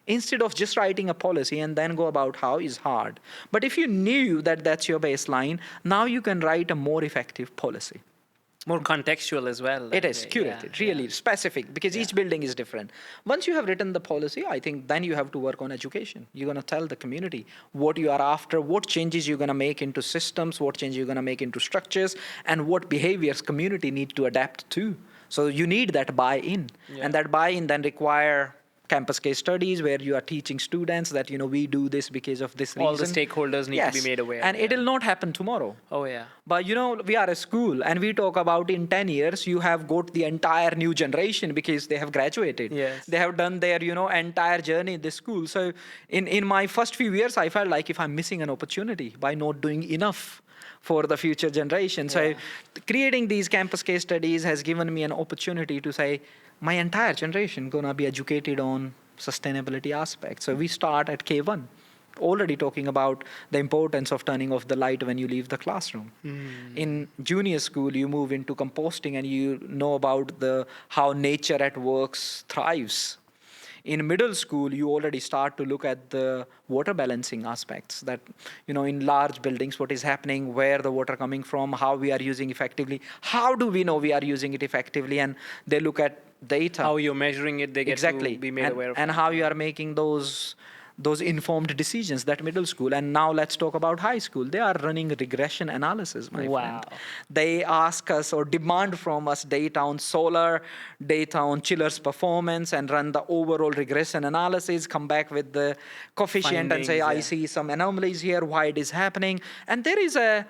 Instead of just writing a policy and then go about how is hard. But if you knew that that's your baseline, now you can write a more effective policy. More contextual as well. It is Yeah, curated, really specific, because each building is different. Once you have written the policy, I think then you have to work on education. You're going to tell the community what you are after, what changes you're going to make into systems, what changes you're going to make into structures, and what behaviors community need to adapt to. So you need that buy-in, and that buy-in then require campus case studies where you are teaching students that, we do this because of this reason. All the stakeholders need to be made aware. And it will not happen tomorrow. Oh, yeah. But we are a school, and we talk about in 10 years, you have got the entire new generation because they have graduated. Yes. They have done their, entire journey in this school. So in my first few years, I felt like if I'm missing an opportunity by not doing enough for the future generation. So creating these campus case studies has given me an opportunity to say, my entire generation gonna be educated on sustainability aspects. So we start at K1, already talking about the importance of turning off the light when you leave the classroom. In junior school, you move into composting and you know about how nature at work thrives. In middle school, you already start to look at the water balancing aspects, that, in large buildings, what is happening, where the water coming from, how we are using effectively, how do we know we are using it effectively, and they look at data. How you're measuring it, they get Exactly. to be made aware of and it. how you are making those informed decisions, that middle school. And now let's talk about high school. They are running regression analysis, my friend. They ask us or demand from us data on solar, data on chillers performance, and run the overall regression analysis, come back with the coefficient and say, I see some anomalies here, why it is happening. And there is a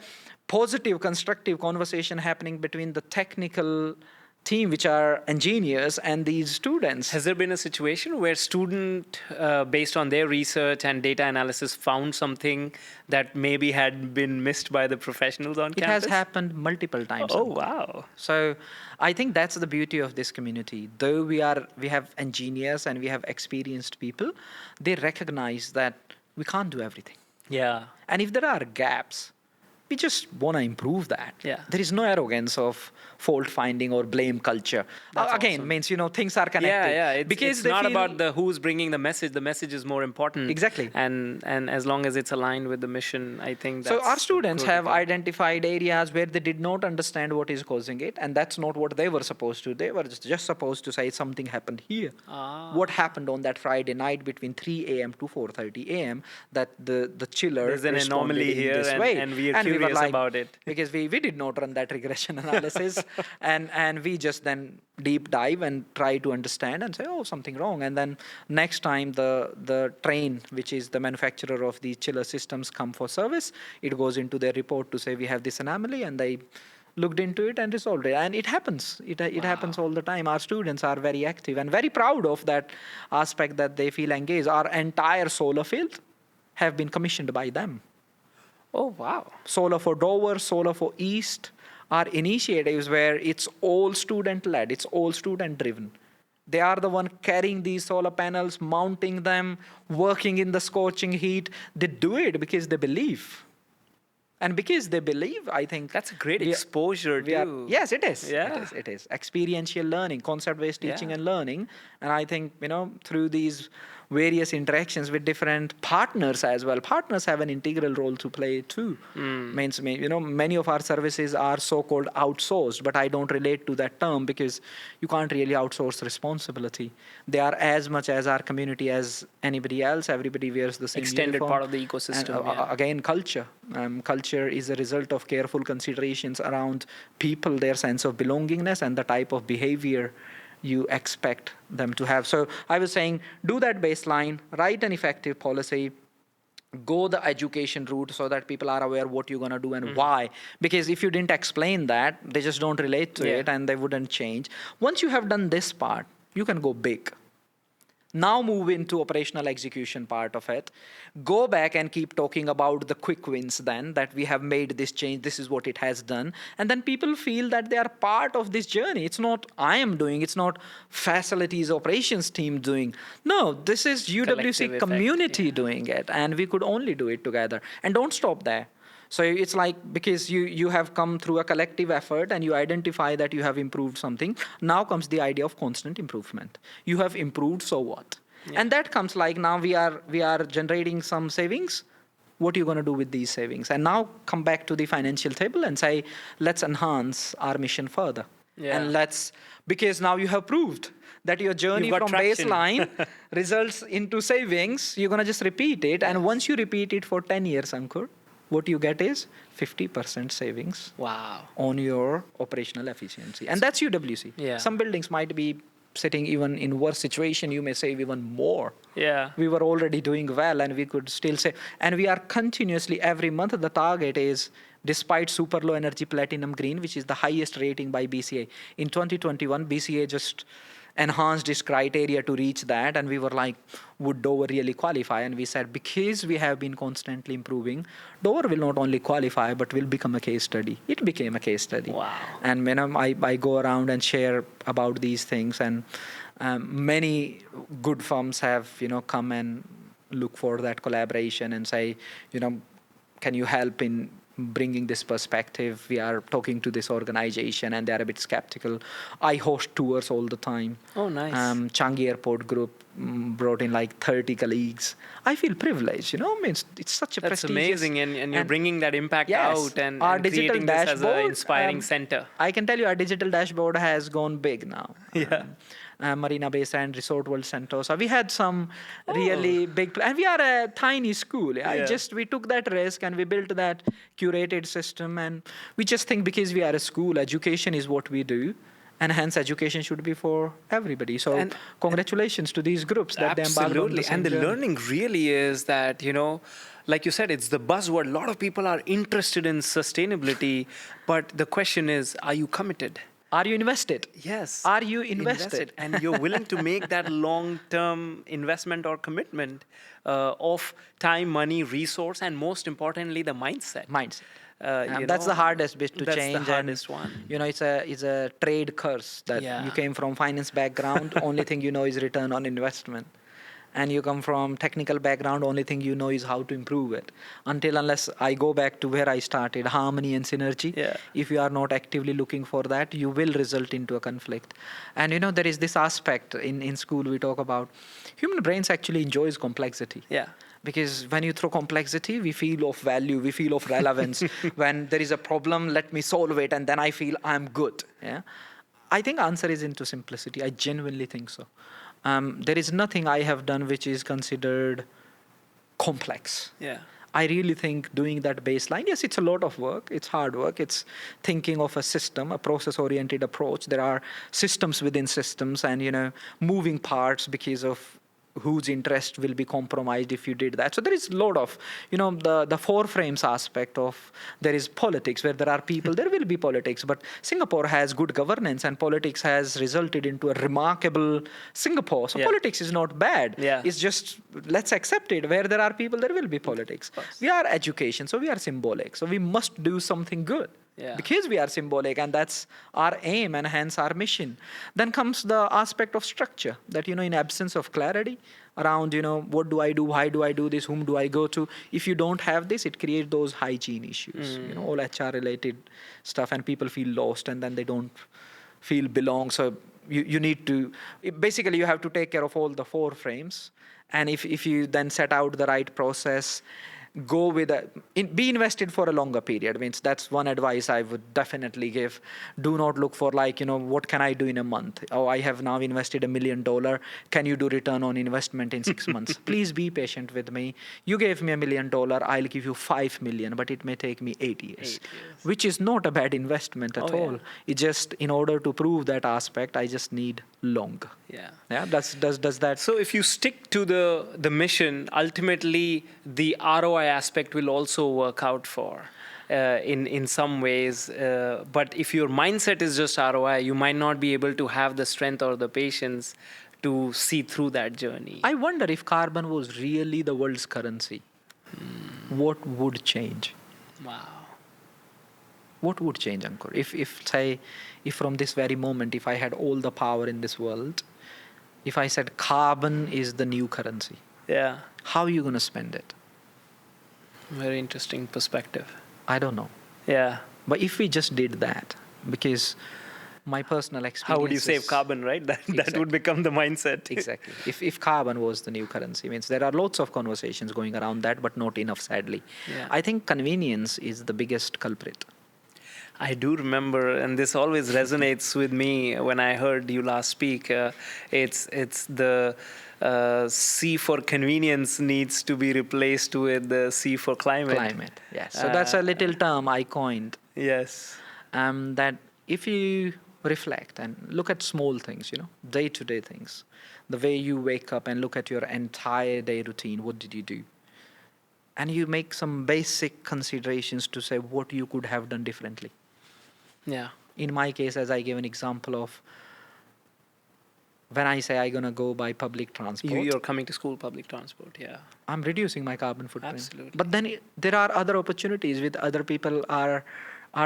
positive, constructive conversation happening between the technical team, which are engineers, and these students. Has there been a situation where student, based on their research and data analysis, found something that maybe had been missed by the professionals on It campus? has happened multiple times. Oh, wow. So I think that's the beauty of this community. Though we have engineers and we have experienced people, they recognize that we can't do everything. Yeah. And if there are gaps, we just want to improve that. Yeah. There is no arrogance of fault finding or blame culture. Again, means, things are connected. Yeah. Because it's they not feel- about the who's bringing the message is more important. Exactly. And as long as it's aligned with the mission, I think that's So our students have critical. identified areas where they did not understand what is causing it, and that's not what they were supposed to. They were just supposed to say something happened here. What happened on that Friday night between 3 a.m. to 4:30 a.m. that the chiller There's an responded anomaly in here, this and- way. and we are were curious like- about it. because we did not run that regression analysis, and we just then deep dive and try to understand and say, oh, something wrong. And then next time the train, which is the manufacturer of the chiller systems, come for service, it goes into their report to say we have this anomaly, and they looked into it and resolved it. And it happens. It happens all the time. Our students are very active and very proud of that aspect, that they feel engaged. Our entire solar field have been commissioned by them. Oh, wow. Solar for Dover, Solar for East are initiatives where it's all student-led, it's all student-driven. They are the one carrying these solar panels, mounting them, working in the scorching heat. They do it because they believe. And because they believe, I think That's a great we are- exposure we are, too. yes, it is. Yeah. It is experiential learning, concept-based teaching Yeah. and learning. And I think, through these various interactions with different partners as well, partners have an integral role to play too. Means, many of our services are so-called outsourced, but I don't relate to that term because you can't really outsource responsibility. They are as much as our community as anybody else. Everybody wears the same Extended uniform. part of the And, ecosystem. Yeah. again, culture. Culture is a result of careful considerations around people, their sense of belongingness, and the type of behavior you expect them to have. So I was saying, do that baseline, write an effective policy, go the education route so that people are aware what you're going to do and why. Because if you didn't explain that, they just don't relate to Yeah. it and they wouldn't change. Once you have done this part, you can go big. Now move into operational execution part of it. Go back and keep talking about the quick wins then, that we have made this change, this is what it has done. And then people feel that they are part of this journey. It's not I am doing, it's not facilities operations team doing. No, this is Collective UWC effect, community yeah. doing it. And we could only do it together. And don't stop there. So it's like, because you have come through a collective effort and you identify that you have improved something, now comes the idea of constant improvement. You have improved, so what? Yeah. And that comes like, now we are generating some savings. What are you going to do with these savings? And now come back to the financial table and say, let's enhance our mission further. Yeah. And because now you have proved that your journey You've got from traction. baseline results into savings. You're going to just repeat it. And once you repeat it for 10 years, Ankur, what you get is 50% savings Wow. on your operational efficiency. And that's UWC. Yeah. Some buildings might be sitting even in worse situation. You may save even more. Yeah. We were already doing well and we could still save. And we are continuously, every month, the target is, despite super low energy platinum green, which is the highest rating by BCA. In 2021, BCA just enhanced its criteria to reach that, and we were like, would Dover really qualify? And we said, because we have been constantly improving, Dover will not only qualify but will become a case study. It became a case study. Wow. And I go around and share about these things, and many good firms have come and look for that collaboration and say, can you help in bringing this perspective? We are talking to this organization and they are a bit skeptical. I host tours all the time. Oh, nice. Changi Airport Group brought in like 30 colleagues. I feel privileged, it's such a That's prestigious. amazing, and you're bringing that impact Yes, out and, our and digital creating this as an dashboard, inspiring center. I can tell you our digital dashboard has gone big now. Yeah. Marina Bay Sands, Resort World Sentosa. We had some really big, and we are a tiny school. Yeah. We took that risk and we built that curated system. And we just think, because we are a school, education is what we do. And hence education should be for everybody. So congratulations to these groups that they embarked on the same And the journey. learning really is that, like you said, it's the buzzword. A lot of people are interested in sustainability, but the question is, are you committed? Are you invested? Yes. Are you invested? And you're willing to make that long-term investment or commitment of time, money, resource, and most importantly, the mindset. Mindset. You That's know, the hardest bit to that's change. the hardest and, one. It's a trade curse that Yeah. you came from finance background. Only thing you know is return on investment. And you come from technical background, only thing you know is how to improve it. Unless I go back to where I started, harmony and synergy. Yeah. If you are not actively looking for that, you will result into a conflict. And there is this aspect in school we talk about. Human brains actually enjoys complexity. Yeah. Because when you throw complexity, we feel of value, we feel of relevance. When there is a problem, let me solve it, and then I feel I'm good. Yeah, I think answer is into simplicity. I genuinely think so. There is nothing I have done which is considered complex. Yeah. I really think doing that baseline, yes, it's a lot of work. It's hard work. It's thinking of a system, a process-oriented approach. There are systems within systems and, moving parts because of whose interest will be compromised if you did that. So there is a lot of, the four frames aspect of, there is politics where there are people, there will be politics, but Singapore has good governance and politics has resulted into a remarkable Singapore. So politics is not bad. Yeah. It's just, let's accept it. Where there are people, there will be politics. We are education, so we are symbolic. So we must do something good. Yeah. because we are symbolic, and that's our aim and hence our mission. Then comes the aspect of structure, that, in absence of clarity around, what do I do, why do I do this, whom do I go to, if you don't have this, it creates those hygiene issues, all HR related stuff, and people feel lost, and then they don't feel belong. So you need to, basically you have to take care of all the four frames. And if you then set out the right process, go with be invested for a longer period. Means that's one advice I would definitely give. Do not look for, like, what can I do in a month? Oh, I have now invested $1 million. Can you do return on investment in 6 months? Please be patient with me. You gave me $1 million, I'll give you 5 million, but it may take me 8 years, 8 years. which is not a bad investment at all. Yeah. It just, in order to prove that aspect, I just need longer. Yeah. Does that? So if you stick to the mission, ultimately the ROI aspect will also work out for in some ways. But if your mindset is just ROI, you might not be able to have the strength or the patience to see through that journey. I wonder if carbon was really the world's currency. What would change? Wow. What would change, Ankur? If from this very moment, if I had all the power in this world, if I said carbon is the new currency, Yeah. how are you going to spend it? Very interesting perspective. I don't know. Yeah. But if we just did that, because my personal experience. How would you save carbon, right? That Exactly. would become the mindset. Exactly. If carbon was the new currency, means there are lots of conversations going around that, but not enough, sadly. Yeah. I think convenience is the biggest culprit. I do remember, and this always resonates with me when I heard you last speak. It's the C for convenience needs to be replaced with the C for climate. Climate, yes. So that's a little term I coined. Yes. That if you reflect and look at small things, day-to-day things, the way you wake up and look at your entire day routine, what did you do? And you make some basic considerations to say what you could have done differently. Yeah. In my case, as I gave an example of when I say I'm going to go by public transport, You're coming to school public transport, yeah. I'm reducing my carbon footprint. Absolutely. But then there are other opportunities with other people are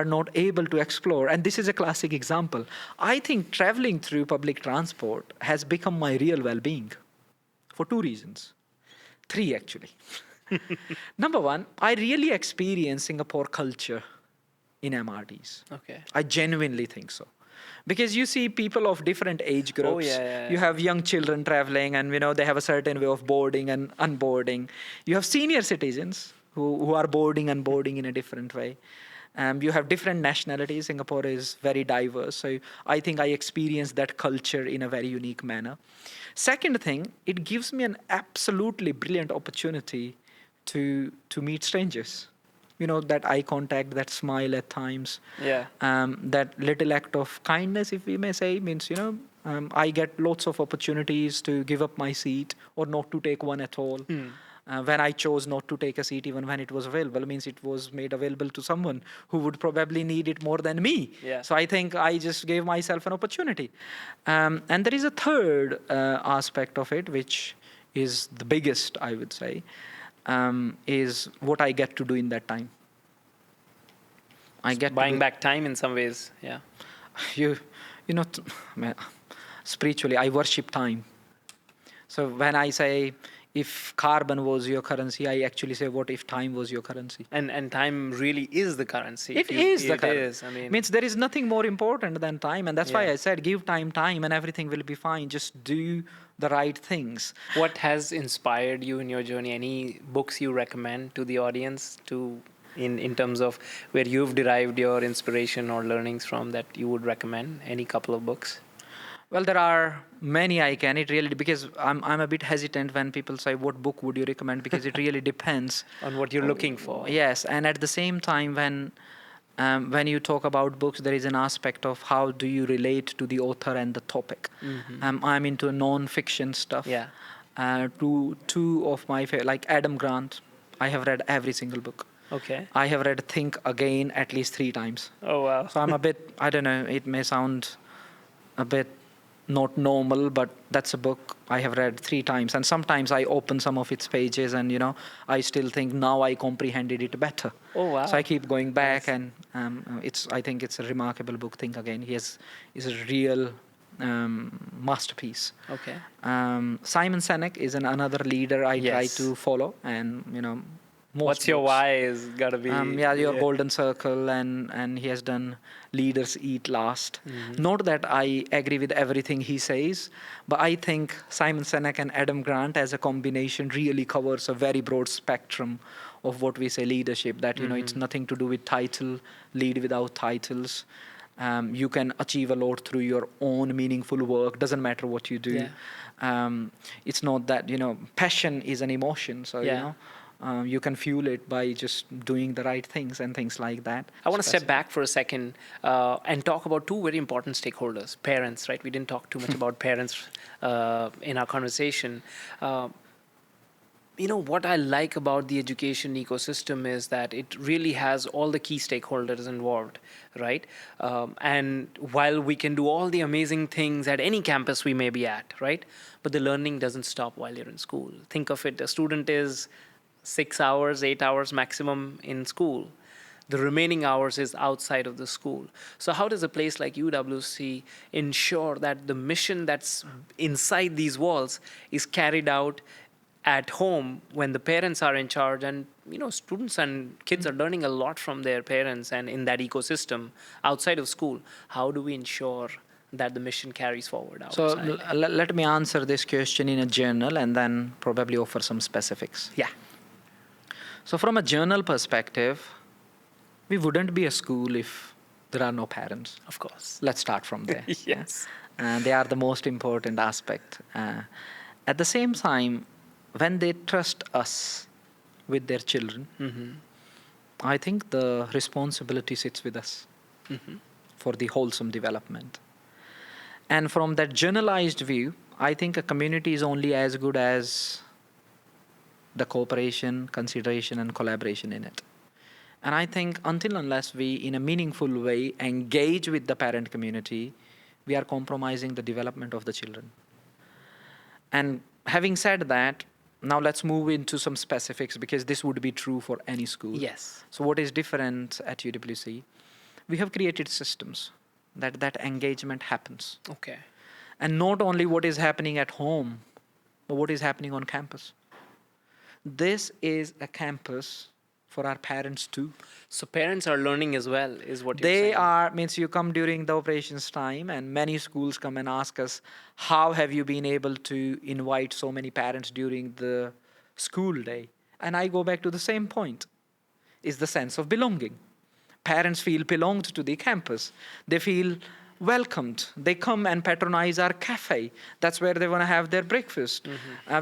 not able to explore. And this is a classic example. I think traveling through public transport has become my real well-being for 2 reasons. 3, actually. Number 1, I really experience Singapore culture in MRTs. Okay. I genuinely think so. Because you see people of different age groups. Yeah. You have young children traveling, and they have a certain way of boarding and unboarding. You have senior citizens who are boarding and unboarding in a different way. You have different nationalities. Singapore is very diverse. So I think I experience that culture in a very unique manner. Second thing, it gives me an absolutely brilliant opportunity to meet strangers. That eye contact, that smile at times. Yeah. That little act of kindness, if we may say, means, I get lots of opportunities to give up my seat or not to take one at all. When I chose not to take a seat, even when it was available, means it was made available to someone who would probably need it more than me. Yeah. So I think I just gave myself an opportunity. And there is a third aspect of it, which is the biggest, I would say, is what I get to do in that time. I get Buying back time in some ways, yeah. Spiritually, I worship time. So when I say, if carbon was your currency, I actually say, what if time was your currency? And time really is the currency. It is the currency. It is, I mean. Means there is nothing more important than time. And that's why Yeah. I said, give time, and everything will be fine. Just do the right things. What has inspired you in your journey? Any books you recommend to the audience in terms of where you've derived your inspiration or learnings from that you would recommend? Any couple of books? Well, there are many I can. It really, because I'm a bit hesitant when people say, what book would you recommend? Because it really depends. On what you're looking for. Yes, and at the same time, when you talk about books, there is an aspect of how do you relate to the author and the topic. I'm into non-fiction stuff. Yeah. Two of my favorite, like Adam Grant, I have read every single book. Okay. I have read Think Again at least 3 times. Oh, wow. So I'm a bit, I don't know, it may sound a bit not normal, but that's a book I have read 3 times, and sometimes I open some of its pages, and I still think now I comprehended it better. Oh, wow. So I keep going back, Nice. and I think it's a remarkable book. Think again. Is a real masterpiece. Okay. Simon Sinek is another leader I try Yes. to follow, and most What's your books. why is gotta be. Yeah, your golden circle, and he has done leaders eat last. Not that I agree with everything he says, but I think Simon Sinek and Adam Grant as a combination really covers a very broad spectrum of what we say leadership. That it's nothing to do with title, lead without titles. You can achieve a lot through your own meaningful work. Doesn't matter what you do. It's not that passion is an emotion. So you can fuel it by just doing the right things and things like that. I want to step back for a second and talk about two very important stakeholders, parents, right? We didn't talk too much about parents in our conversation. What I like about the education ecosystem is that it really has all the key stakeholders involved, right? And while we can do all the amazing things at any campus we may be at, right? But the learning doesn't stop while you're in school. Think of it, a student is 6 hours, 8 hours maximum in school. The remaining hours is outside of the school. So how does a place like UWC ensure that the mission that's inside these walls is carried out at home when the parents are in charge, and students and kids are learning a lot from their parents and in that ecosystem outside of school? How do we ensure that the mission carries forward So outside? let me answer this question in a journal and then probably offer some specifics. Yeah. So from a journal perspective, we wouldn't be a school if there are no parents. Of course. Let's start from there. Yes. And they are the most important aspect. At the same time, when they trust us with their children, I think the responsibility sits with us for the wholesome development. And from that generalized view, I think a community is only as good as the cooperation, consideration, and collaboration in it. And I think until unless we, in a meaningful way, engage with the parent community, we are compromising the development of the children. And having said that, now let's move into some specifics, because this would be true for any school. Yes. So what is different at UWC? We have created systems that engagement happens. Okay. And not only what is happening at home, but what is happening on campus. This is a campus for our parents too. So parents are learning as well, is what you're saying? They are, means you come during the operations time, and many schools come and ask us, how have you been able to invite so many parents during the school day? And I go back to the same point, is the sense of belonging. Parents feel belonged to the campus. They feel welcomed. They come and patronize our cafe. That's where they want to have their breakfast.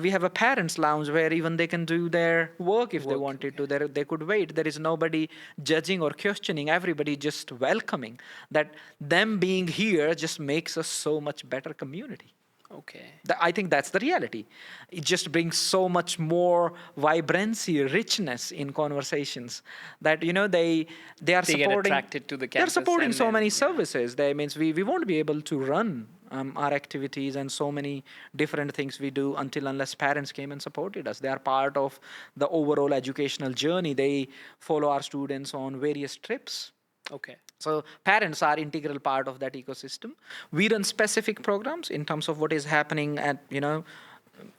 We have a parents' lounge where even they can do their work if they wanted to. They could wait. There is nobody judging or questioning. Everybody just welcoming. That them being here just makes us so much better community. Okay. I think that's the reality. It just brings so much more vibrancy, richness in conversations that they are They get supporting. attracted to the They're campus supporting and so then- many yeah. services. That means we won't be able to run our activities and so many different things we do unless parents came and supported us. They are part of the overall educational journey. They follow our students on various trips. Okay. So parents are integral part of that ecosystem. We run specific programs in terms of what is happening at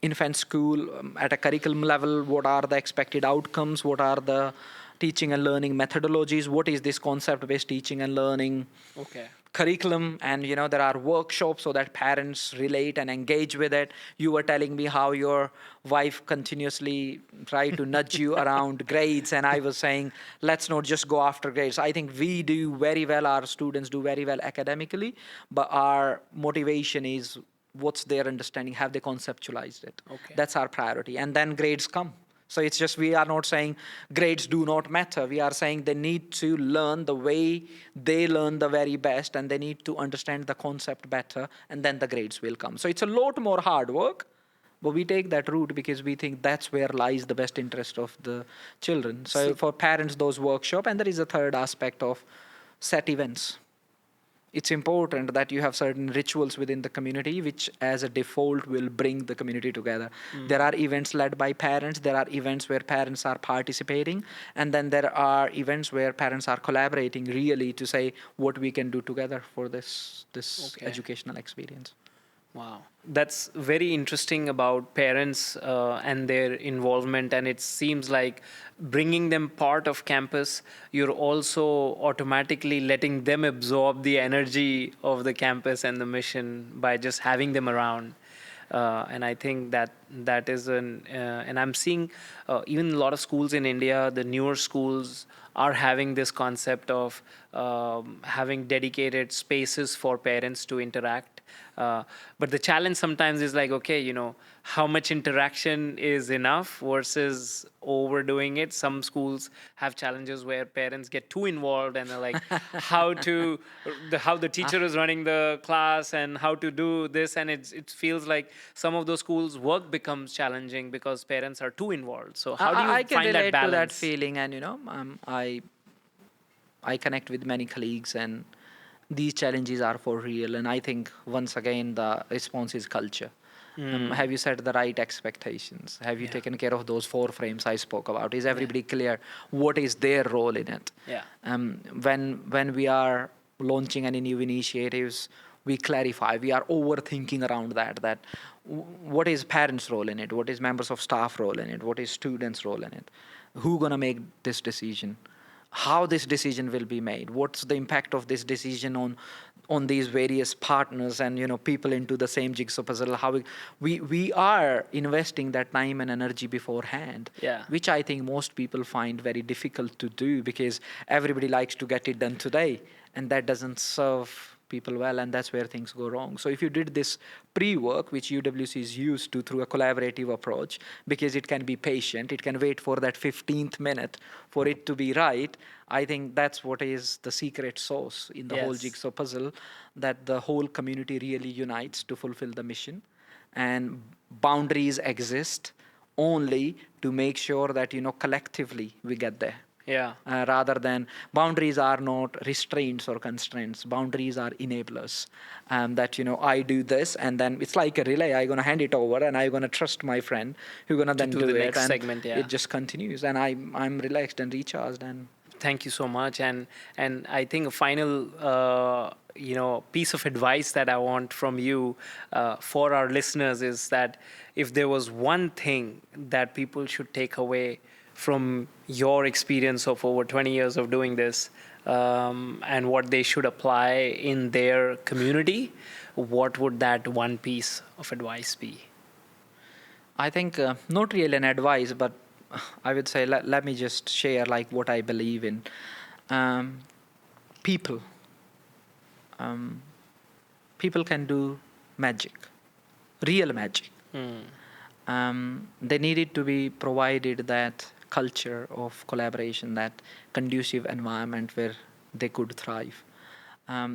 infant school at a curriculum level. What are the expected outcomes? What are the teaching and learning methodologies? What is this concept-based teaching and learning Okay. curriculum? And there are workshops so that parents relate and engage with it. You were telling me how your wife continuously tried to nudge you around grades, and I was saying, let's not just go after grades. I think we do very well, our students do very well academically, but our motivation is what's their understanding, have they conceptualized it? Okay. That's our priority. And then grades come. So it's just, we are not saying grades do not matter. We are saying they need to learn the way they learn the very best, and they need to understand the concept better, and then the grades will come. So it's a lot more hard work, but we take that route because we think that's where lies the best interest of the children. So for parents, those workshops, and there is a third aspect of set events. it's important that you have certain rituals within the community which as a default will bring the community together. There are events led by parents, there are events where parents are participating, and then there are events where parents are collaborating really to say what we can do together for this Okay. educational experience. Wow, that's very interesting about parents and their involvement. And it seems like bringing them part of campus, you're also automatically letting them absorb the energy of the campus and the mission by just having them around. And I think that is and I'm seeing even a lot of schools in India, the newer schools are having this concept of having dedicated spaces for parents to interact. But the challenge sometimes is like, okay, how much interaction is enough versus overdoing it. Some schools have challenges where parents get too involved and they're like, how the teacher is running the class and how to do this, and it feels like some of those schools' work becomes challenging because parents are too involved. So how do you I can find that relate to that balance? feeling, and I connect with many colleagues, and these challenges are for real. And I think once again the response is culture. Have you set the right expectations? Have you Yeah. taken care of those four frames I spoke about? Is everybody clear what is their role in it? Yeah. When we are launching any new initiatives, we clarify. We are overthinking around that what is parents' role in it? What is members of staff role in it? What is students' role in it? Who gonna make this decision? How this decision will be made? What's the impact of this decision on these various partners and people into the same jigsaw puzzle? How we are investing that time and energy beforehand, Yeah. which I think most people find very difficult to do because everybody likes to get it done today, and that doesn't serve people well, and that's where things go wrong. So if you did this pre-work, which UWC is used to through a collaborative approach, because it can be patient, it can wait for that 15th minute for it to be right, I think that's what is the secret sauce in the whole Yes. jigsaw puzzle, that the whole community really unites to fulfill the mission, and boundaries exist only to make sure that collectively we get there. Yeah. Rather than boundaries are not restraints or constraints, boundaries are enablers. That I do this, and then it's like a relay. I'm gonna hand it over, and I'm gonna trust my friend who's gonna then do do the it, next and segment, yeah. it just continues. And I'm relaxed and recharged. And Thank you so much. And I think a final piece of advice that I want from you for our listeners is that if there was one thing that people should take away from your experience of over 20 years of doing this, and what they should apply in their community, what would that one piece of advice be? I think not really an advice, but I would say let me just share like what I believe in. Um, people, people can do magic, real magic. They needed to be provided that culture of collaboration, that conducive environment where they could thrive.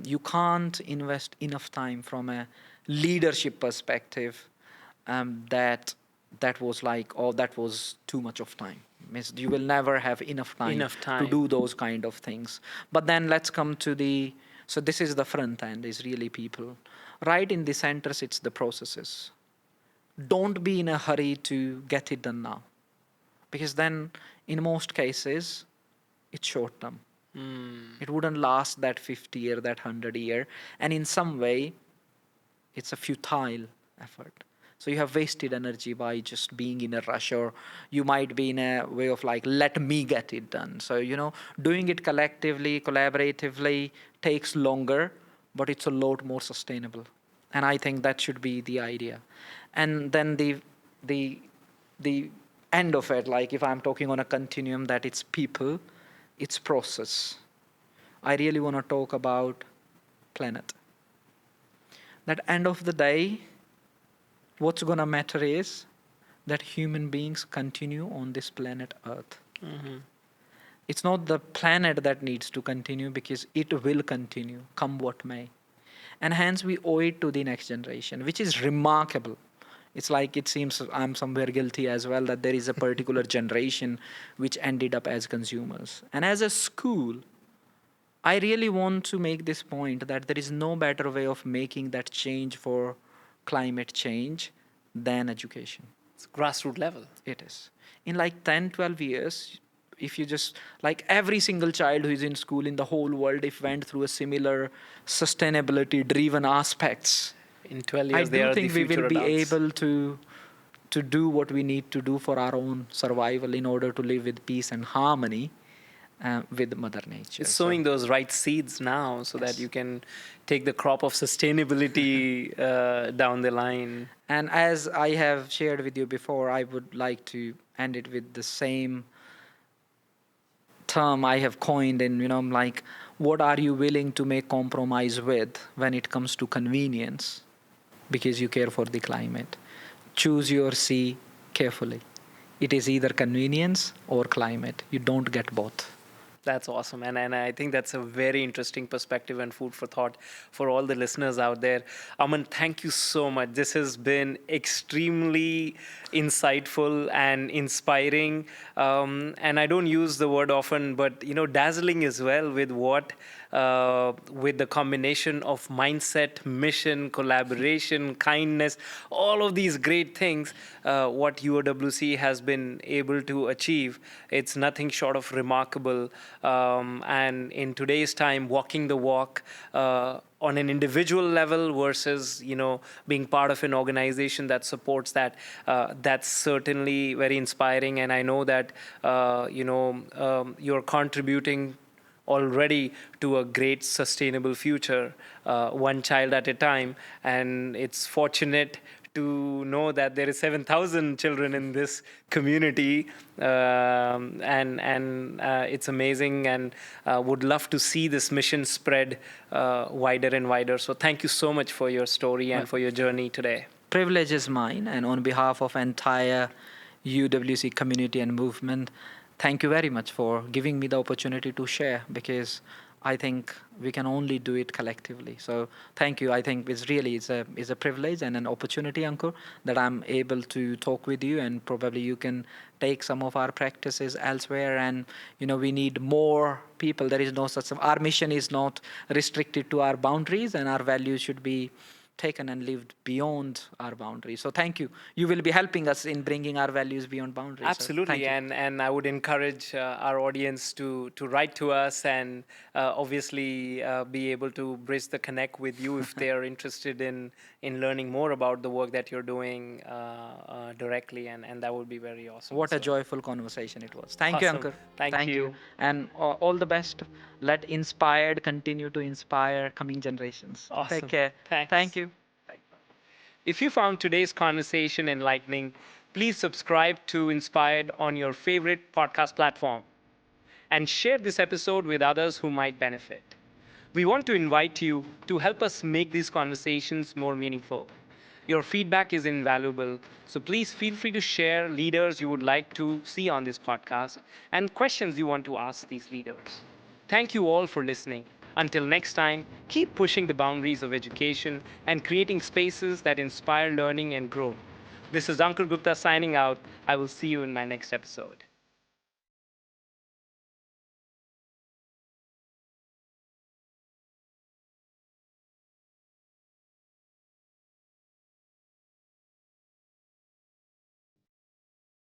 You can't invest enough time from a leadership perspective, that was like, oh, that was too much of time. Means you will never have enough time Enough to time. do those kind of things. But then let's come to so this is the front end, is really people. Right in the center sits the processes. Don't be in a hurry to get it done now, because then in most cases it's short term. It wouldn't last that 50 year, that 100 year, and in some way it's a futile effort. So you have wasted energy by just being in a rush, or you might be in a way of like, let me get it done. So doing it collectively, collaboratively takes longer, but it's a lot more sustainable. And I think that should be the idea. And then the end of it, like if I'm talking on a continuum, that it's people, it's process. I really want to talk about planet. That end of the day, what's going to matter is that human beings continue on this planet Earth. It's not the planet that needs to continue, because it will continue, come what may. And hence we owe it to the next generation, which is remarkable. It's like, it seems I'm somewhere guilty as well, that there is a particular generation which ended up as consumers. And as a school, I really want to make this point that there is no better way of making that change for climate change than education. It's grassroots level. It is. In like 10, 12 years, if you just, like every single child who is in school in the whole world, if went through a similar sustainability driven aspects, In 12 I years, they do are the think we future will be adults. able to do what we need to do for our own survival in order to live with peace and harmony with Mother Nature. It's So, sowing those right seeds now so that Yes. you can take the crop of sustainability down the line. and as I have shared with you before, I would like to end it with the same term I have coined in, like, what are you willing to make compromise with when it comes to convenience because you care for the climate? Choose your C carefully. It is either convenience or climate. You don't get both. That's awesome. And I think that's a very interesting perspective and food for thought for all the listeners out there. Aman, thank you so much. This has been extremely insightful and inspiring. And I don't use the word often, but dazzling as well with with the combination of mindset, mission, collaboration, kindness, all of these great things, what UOWC has been able to achieve. It's nothing short of remarkable. And in today's time, walking the walk on an individual level versus being part of an organization that supports that, that's certainly very inspiring. And I know that you're contributing already to a great sustainable future, one child at a time. And it's fortunate to know that there is 7,000 children in this community, and it's amazing, and would love to see this mission spread wider and wider. So thank you so much for your story and for your journey today. Privilege is mine, and on behalf of entire UWC community and movement, thank you very much for giving me the opportunity to share, because I think we can only do it collectively. So thank you. I think it's a privilege and an opportunity, Ankur, that I'm able to talk with you, and probably you can take some of our practices elsewhere. And we need more people. There is no such. Our mission is not restricted to our boundaries, and our values should be taken and lived beyond our boundaries. So thank you. You will be helping us in bringing our values beyond boundaries. So Absolutely, thank you. and I would encourage our audience to write to us and obviously be able to bridge the connect with you if they are interested in learning more about the work that you're doing directly, and that would be very awesome. What a So, joyful conversation it was. Thank you, Awesome. Ankur. Thank you. And all the best. Let Inspired continue to inspire coming generations. Awesome. Take care. Thanks. Thank you. If you found today's conversation enlightening, please subscribe to Inspired on your favorite podcast platform and share this episode with others who might benefit. We want to invite you to help us make these conversations more meaningful. Your feedback is invaluable, so please feel free to share leaders you would like to see on this podcast and questions you want to ask these leaders. Thank you all for listening. Until next time, keep pushing the boundaries of education and creating spaces that inspire learning and growth. This is Ankur Gupta signing out. I will see you in my next episode.